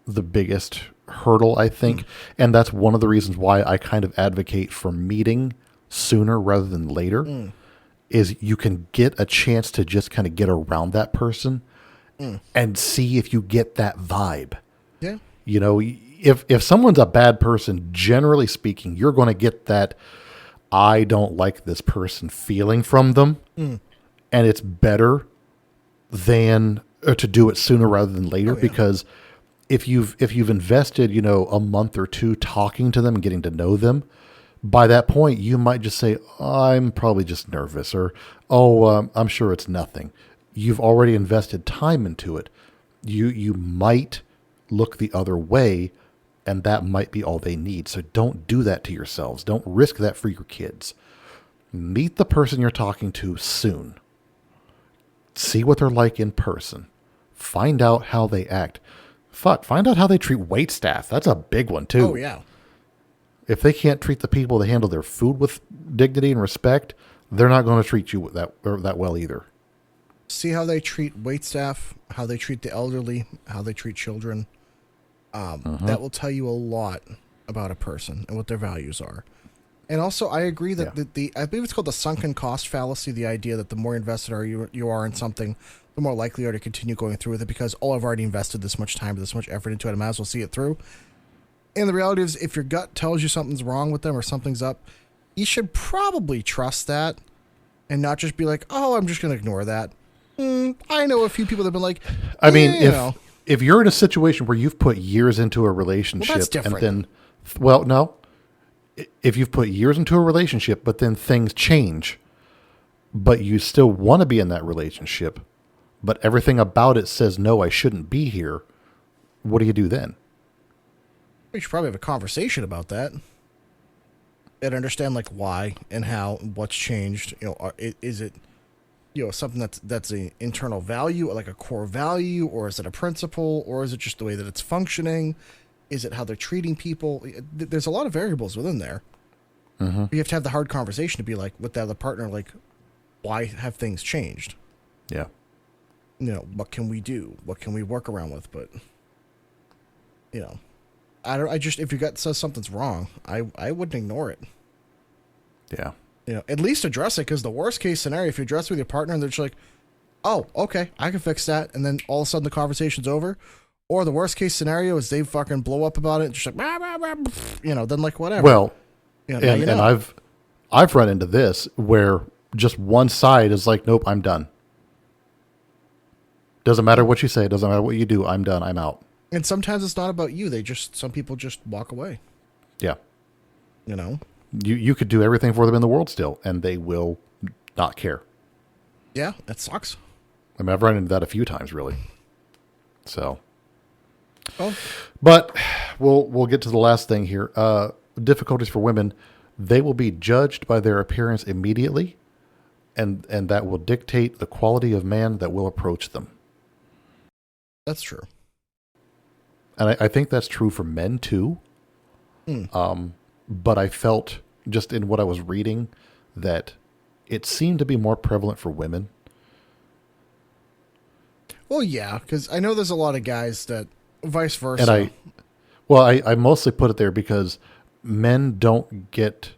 S3: the biggest hurdle, I think. And that's one of the reasons why I kind of advocate for meeting sooner rather than later, is you can get a chance to just kind of get around that person and see if you get that vibe.
S4: Yeah.
S3: You know, if someone's a bad person, generally speaking, you're going to get that I don't like this person feeling from them. And it's better than to do it sooner rather than later, because if you've invested, a month or two talking to them and getting to know them, by that point you might just say, I'm probably just nervous, or I'm sure it's nothing. You've already invested time into it. You might look the other way, and that might be all they need. So don't do that to yourselves. Don't risk that for your kids. Meet the person you're talking to soon. See what they're like in person. Find out how they act. Find out how they treat waitstaff. That's a big one, too.
S4: Oh, yeah.
S3: If they can't treat the people that handle their food with dignity and respect, they're not going to treat you that well either.
S4: See how they treat waitstaff, how they treat the elderly, how they treat children. That will tell you a lot about a person and what their values are. And also, I agree that I believe it's called the sunken cost fallacy, the idea that the more invested you are in something, the more likely you are to continue going through with it, because, I've already invested this much time, this much effort into it, I might as well see it through. And the reality is, if your gut tells you something's wrong with them or something's up, you should probably trust that and not just be like, I'm just going to ignore that. I know a few people that have been like,
S3: I mean, if you're in a situation where you've put years into a relationship,
S4: well, that's different.
S3: And then, no. If you've put years into a relationship, but then things change, but you still want to be in that relationship, but everything about it says, no, I shouldn't be here, what do you do then?
S4: We should probably have a conversation about that and understand why and how, what's changed. Is it something that's an internal value, like a core value, or is it a principle, or is it just the way that it's functioning? Is it how they're treating people? There's a lot of variables within there.
S3: Mm-hmm.
S4: You have to have the hard conversation to be like with the other partner, like, why have things changed?
S3: Yeah.
S4: What can we do? What can we work around with? But, if your gut says something's wrong, I wouldn't ignore it.
S3: Yeah.
S4: At least address it, because the worst case scenario, if you address it with your partner and they're just like, oh, okay, I can fix that, and then all of a sudden the conversation's over. Or the worst case scenario is they fucking blow up about it and just like, bah, bah, bah, then like whatever.
S3: Well,
S4: and
S3: I've run into this where just one side is like, nope, I'm done. Doesn't matter what you say, doesn't matter what you do, I'm done, I'm out.
S4: And sometimes it's not about you. Some people just walk away.
S3: Yeah.
S4: You
S3: could do everything for them in the world still, and they will not care.
S4: Yeah, that sucks.
S3: I mean, I've run into that a few times, really. So,
S4: oh,
S3: but we'll get to the last thing here. Difficulties for women: they will be judged by their appearance immediately, and that will dictate the quality of man that will approach them.
S4: That's true.
S3: And I think that's true for men too. But I felt just in what I was reading that it seemed to be more prevalent for women.
S4: Well, yeah, because I know there's a lot of guys that vice versa.
S3: And I mostly put it there because men don't get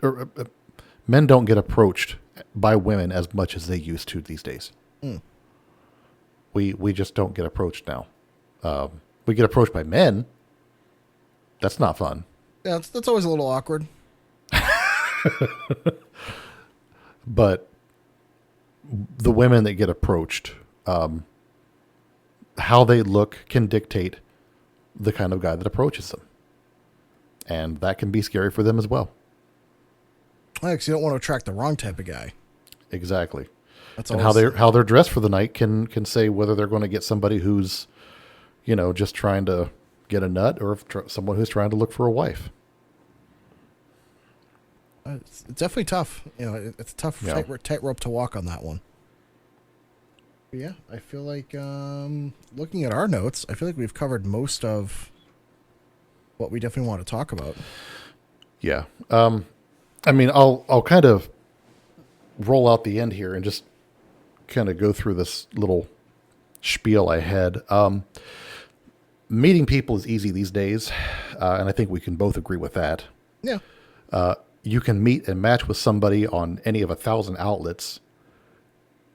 S3: approached by women as much as they used to these days. We just don't get approached now. We get approached by men. That's not fun.
S4: Yeah, that's always a little awkward.
S3: But the women that get approached, how they look can dictate the kind of guy that approaches them. And that can be scary for them as well.
S4: Because you don't want to attract the wrong type of guy.
S3: Exactly.
S4: That's
S3: and how they're dressed for the night can say whether they're going to get somebody who's, just trying to get a nut, or someone who's trying to look for a wife.
S4: It's definitely tough. It's a tough tightrope to walk on that one. But yeah, I feel like looking at our notes, I feel like we've covered most of what we definitely want to talk about.
S3: Yeah. I mean, I'll kind of roll out the end here and just kind of go through this little spiel I had. Meeting people is easy these days, and I think we can both agree with that.
S4: Yeah.
S3: You can meet and match with somebody on any of 1,000 outlets,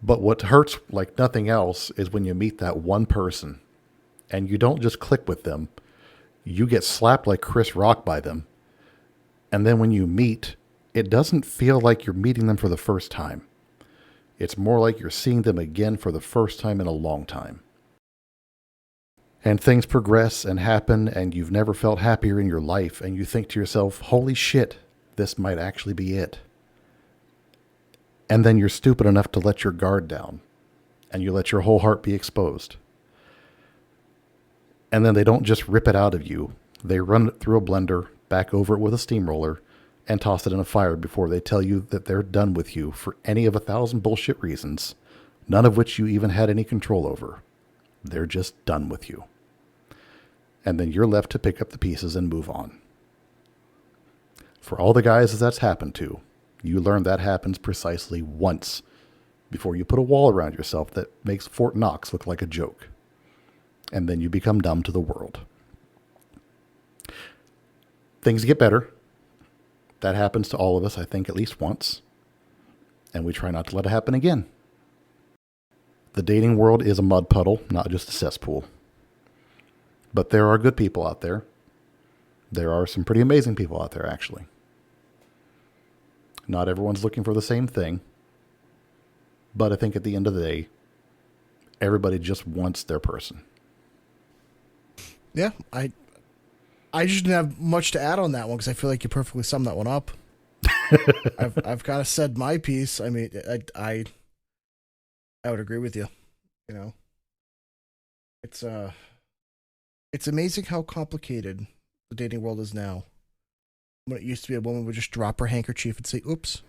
S3: but what hurts like nothing else is when you meet that one person, and you don't just click with them, you get slapped like Chris Rock by them, and then when you meet, it doesn't feel like you're meeting them for the first time. It's more like you're seeing them again for the first time in a long time. And things progress and happen, and you've never felt happier in your life, and you think to yourself, holy shit, this might actually be it. And then you're stupid enough to let your guard down, and you let your whole heart be exposed. And then they don't just rip it out of you. They run it through a blender, back over it with a steamroller, and toss it in a fire before they tell you that they're done with you for any of 1,000 bullshit reasons, none of which you even had any control over. They're just done with you. And then you're left to pick up the pieces and move on. For all the guys that's happened to, you learn that happens precisely once before you put a wall around yourself that makes Fort Knox look like a joke. And then you become dumb to the world. Things get better. That happens to all of us, I think, at least once. And we try not to let it happen again. The dating world is a mud puddle, not just a cesspool. But there are good people out there. There are some pretty amazing people out there, actually. Not everyone's looking for the same thing. But I think at the end of the day, everybody just wants their person.
S4: Yeah, I just didn't have much to add on that one because I feel like you perfectly summed that one up. I've kind of said my piece. I mean, I would agree with you. It's amazing how complicated the dating world is now. When it used to be a woman would just drop her handkerchief and say, oops.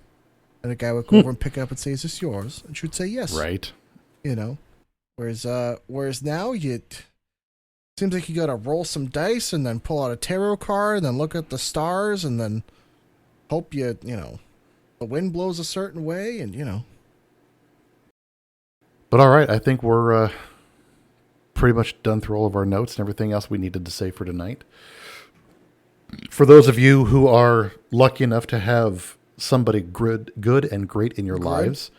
S4: And a guy would go over and pick it up and say, "Is this yours?" And she would say, "Yes."
S3: Right.
S4: Whereas now seems like you got to roll some dice and then pull out a tarot card and then look at the stars and then hope the wind blows a certain way and.
S3: But all right, I think we're pretty much done through all of our notes and everything else we needed to say for tonight. For those of you who are lucky enough to have somebody good and great in your lives,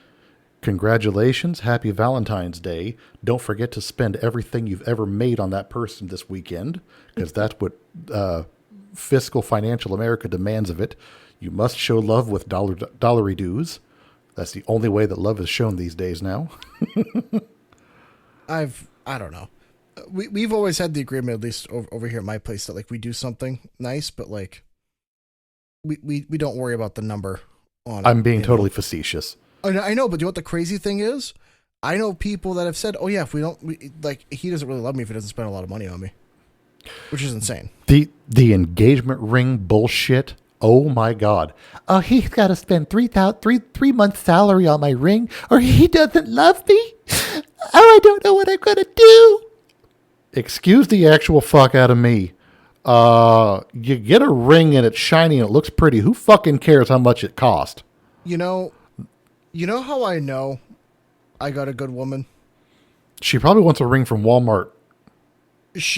S3: congratulations. Happy Valentine's Day. Don't forget to spend everything you've ever made on that person this weekend, because that's what fiscal financial America demands of it. You must show love with dollary dues. That's the only way that love is shown these days now.
S4: I don't know. We've always had the agreement, at least over here at my place, that like we do something nice, but like we don't worry about the number on it.
S3: I'm being totally facetious.
S4: I know, but you know what the crazy thing is? I know people that have said, "Oh yeah, if he doesn't really love me if he doesn't spend a lot of money on me," which is insane.
S3: The engagement ring bullshit. Oh my God! Oh, he's got to spend three months' salary on my ring, or he doesn't love me. Oh, I don't know what I'm gonna do. Excuse the actual fuck out of me. You get a ring and it's shiny and it looks pretty. Who fucking cares how much it cost?
S4: You know how I know I got a good woman?
S3: She probably wants a ring from Walmart.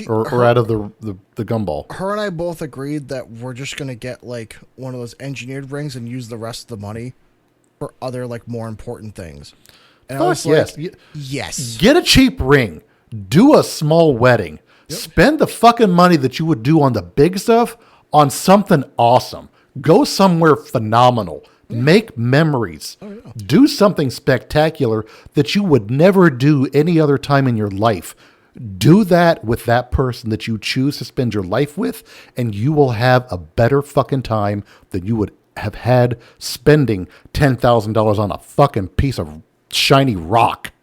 S3: Or out of the gumball.
S4: Her and I both agreed that we're just going to get like one of those engineered rings and use the rest of the money for other like more important things. And I was
S3: yes.
S4: like, yes.
S3: Get a cheap ring. Do a small wedding. Yep. Spend the fucking money that you would do on the big stuff on something awesome. Go somewhere phenomenal. Yeah. Make memories. Oh, yeah. Do something spectacular that you would never do any other time in your life. Do that with that person that you choose to spend your life with, and you will have a better fucking time than you would have had spending $10,000 on a fucking piece of shiny rock.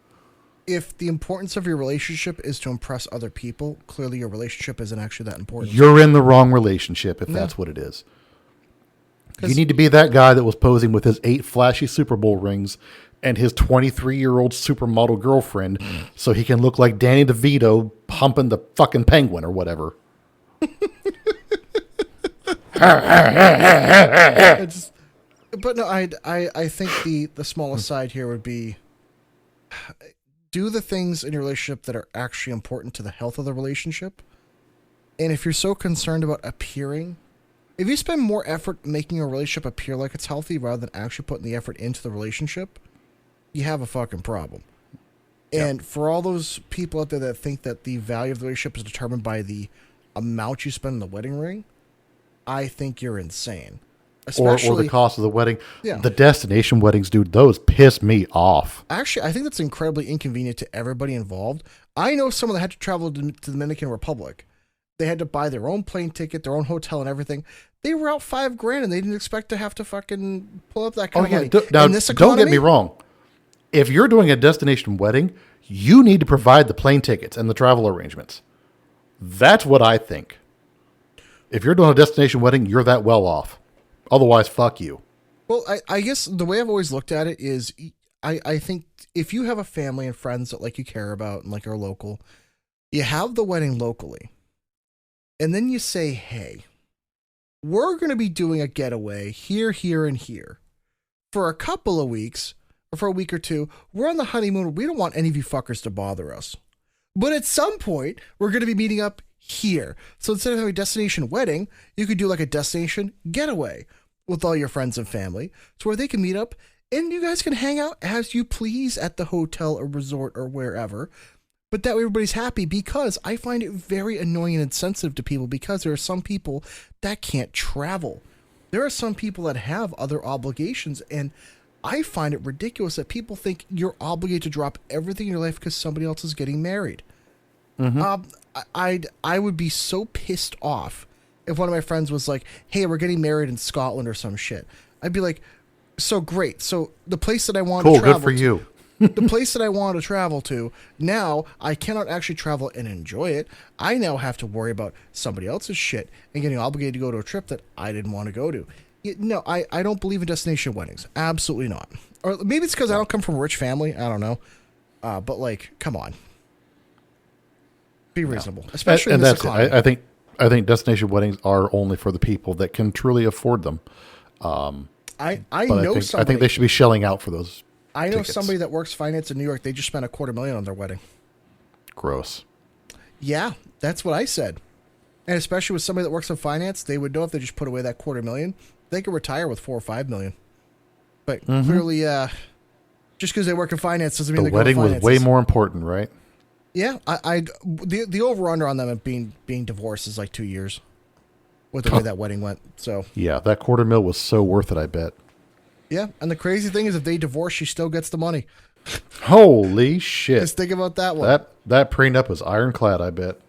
S4: If the importance of your relationship is to impress other people, clearly your relationship isn't actually that important.
S3: You're in the wrong relationship if that's what it is. You need to be that guy that was posing with his 8 flashy Super Bowl rings and his 23-year-old supermodel girlfriend so he can look like Danny DeVito humping the fucking penguin or whatever.
S4: But no, I think the small aside here would be do the things in your relationship that are actually important to the health of the relationship. And if you're so concerned about appearing, if you spend more effort making a relationship appear like it's healthy rather than actually putting the effort into the relationship, you have a fucking problem. Yep. And for all those people out there that think that the value of the relationship is determined by the amount you spend on the wedding ring, I think you're insane.
S3: Or the cost of the wedding. Yeah. The destination weddings, dude, those piss me off.
S4: Actually, I think that's incredibly inconvenient to everybody involved. I know someone that had to travel to the Dominican Republic. They had to buy their own plane ticket, their own hotel and everything. They were out $5,000 and they didn't expect to have to fucking pull up that kind of money.
S3: Now, don't get me wrong. If you're doing a destination wedding, you need to provide the plane tickets and the travel arrangements. That's what I think. If you're doing a destination wedding, you're that well off. Otherwise, fuck you.
S4: Well, I guess the way I've always looked at it is I think if you have a family and friends that like you care about and like are local, you have the wedding locally. And then you say, hey, we're going to be doing a getaway here, here, and here. For a couple of weeks, or for a week or two, we're on the honeymoon. We don't want any of you fuckers to bother us. But at some point, we're going to be meeting up here. So instead of having a destination wedding, you could do like a destination getaway with all your friends and family. So where they can meet up and you guys can hang out as you please at the hotel or resort or wherever. But that way everybody's happy, because I find it very annoying and insensitive to people because there are some people that can't travel. There are some people that have other obligations, and I find it ridiculous that people think you're obligated to drop everything in your life because somebody else is getting married. Mm-hmm. I would be so pissed off if one of my friends was like, hey, we're getting married in Scotland or some shit. I'd be like, so great. So the place that I want to travel
S3: good for you.
S4: The place that I want to travel to, now I cannot actually travel and enjoy it. I now have to worry about somebody else's shit and getting obligated to go to a trip that I didn't want to go to. No, I don't believe in destination weddings. Absolutely not. Or maybe it's because I don't come from a rich family. I don't know. But like, come on. Be reasonable, especially in this economy.
S3: I think destination weddings are only for the people that can truly afford them.
S4: I know somebody.
S3: I think they should be shelling out for those.
S4: I know
S3: tickets.
S4: somebody that works finance in New York. They just spent $250,000 on their wedding.
S3: Gross.
S4: Yeah, that's what I said. And especially with somebody that works in finance, they would know if they just put away that $250,000, they could retire with $4 or $5 million. But clearly, just because they work in finance doesn't mean
S3: the wedding was way more important, right?
S4: Yeah, the over under on them being divorced is like 2 years, with the way that wedding went. So
S3: yeah, that $250,000 was so worth it, I bet.
S4: Yeah, and the crazy thing is, if they divorce, she still gets the money.
S3: Holy shit!
S4: Just think about that one.
S3: That prenup was ironclad, I bet.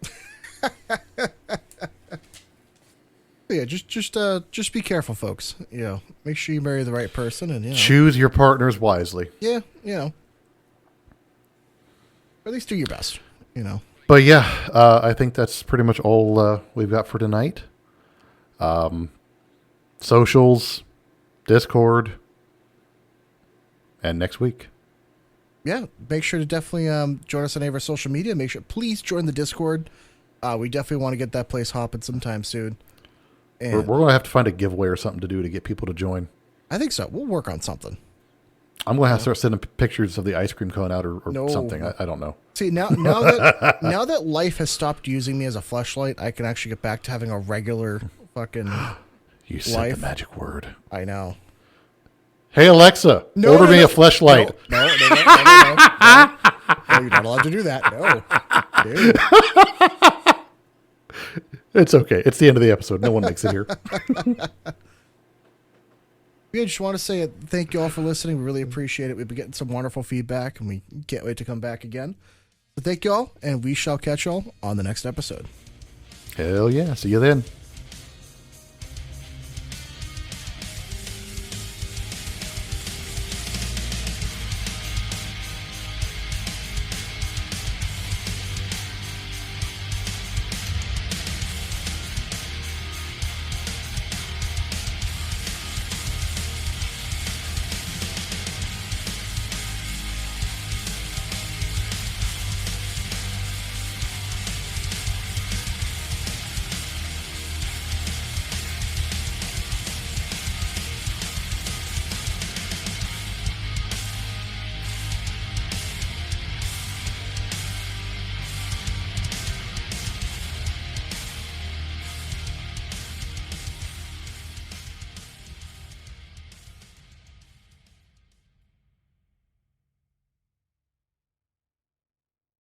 S4: Yeah, just be careful, folks. You know, make sure you marry the right person, and
S3: choose your partners wisely.
S4: Yeah, or at least do your best.
S3: But yeah, I think that's pretty much all we've got for tonight. Socials, Discord, and next week.
S4: Yeah, make sure to definitely join us on any of our social media. Please join the Discord. We definitely want to get that place hopping sometime soon. And
S3: We're going to have to find a giveaway or something to do to get people to join.
S4: I think so. We'll work on something.
S3: I'm going to have to start sending pictures of the ice cream cone out or something. I don't know.
S4: See, now that life has stopped using me as a fleshlight, I can actually get back to having a regular fucking
S3: You said
S4: life.
S3: the magic word.
S4: I know.
S3: Hey, Alexa, order me a fleshlight.
S4: No, you're not allowed to do that. No. Dude.
S3: It's okay. It's the end of the episode. No one makes it here.
S4: Yeah, just want to say thank you all for listening. We really appreciate it. We've been getting some wonderful feedback, and we can't wait to come back again. So thank you all, and we shall catch you all on the next episode.
S3: Hell yeah. See you then.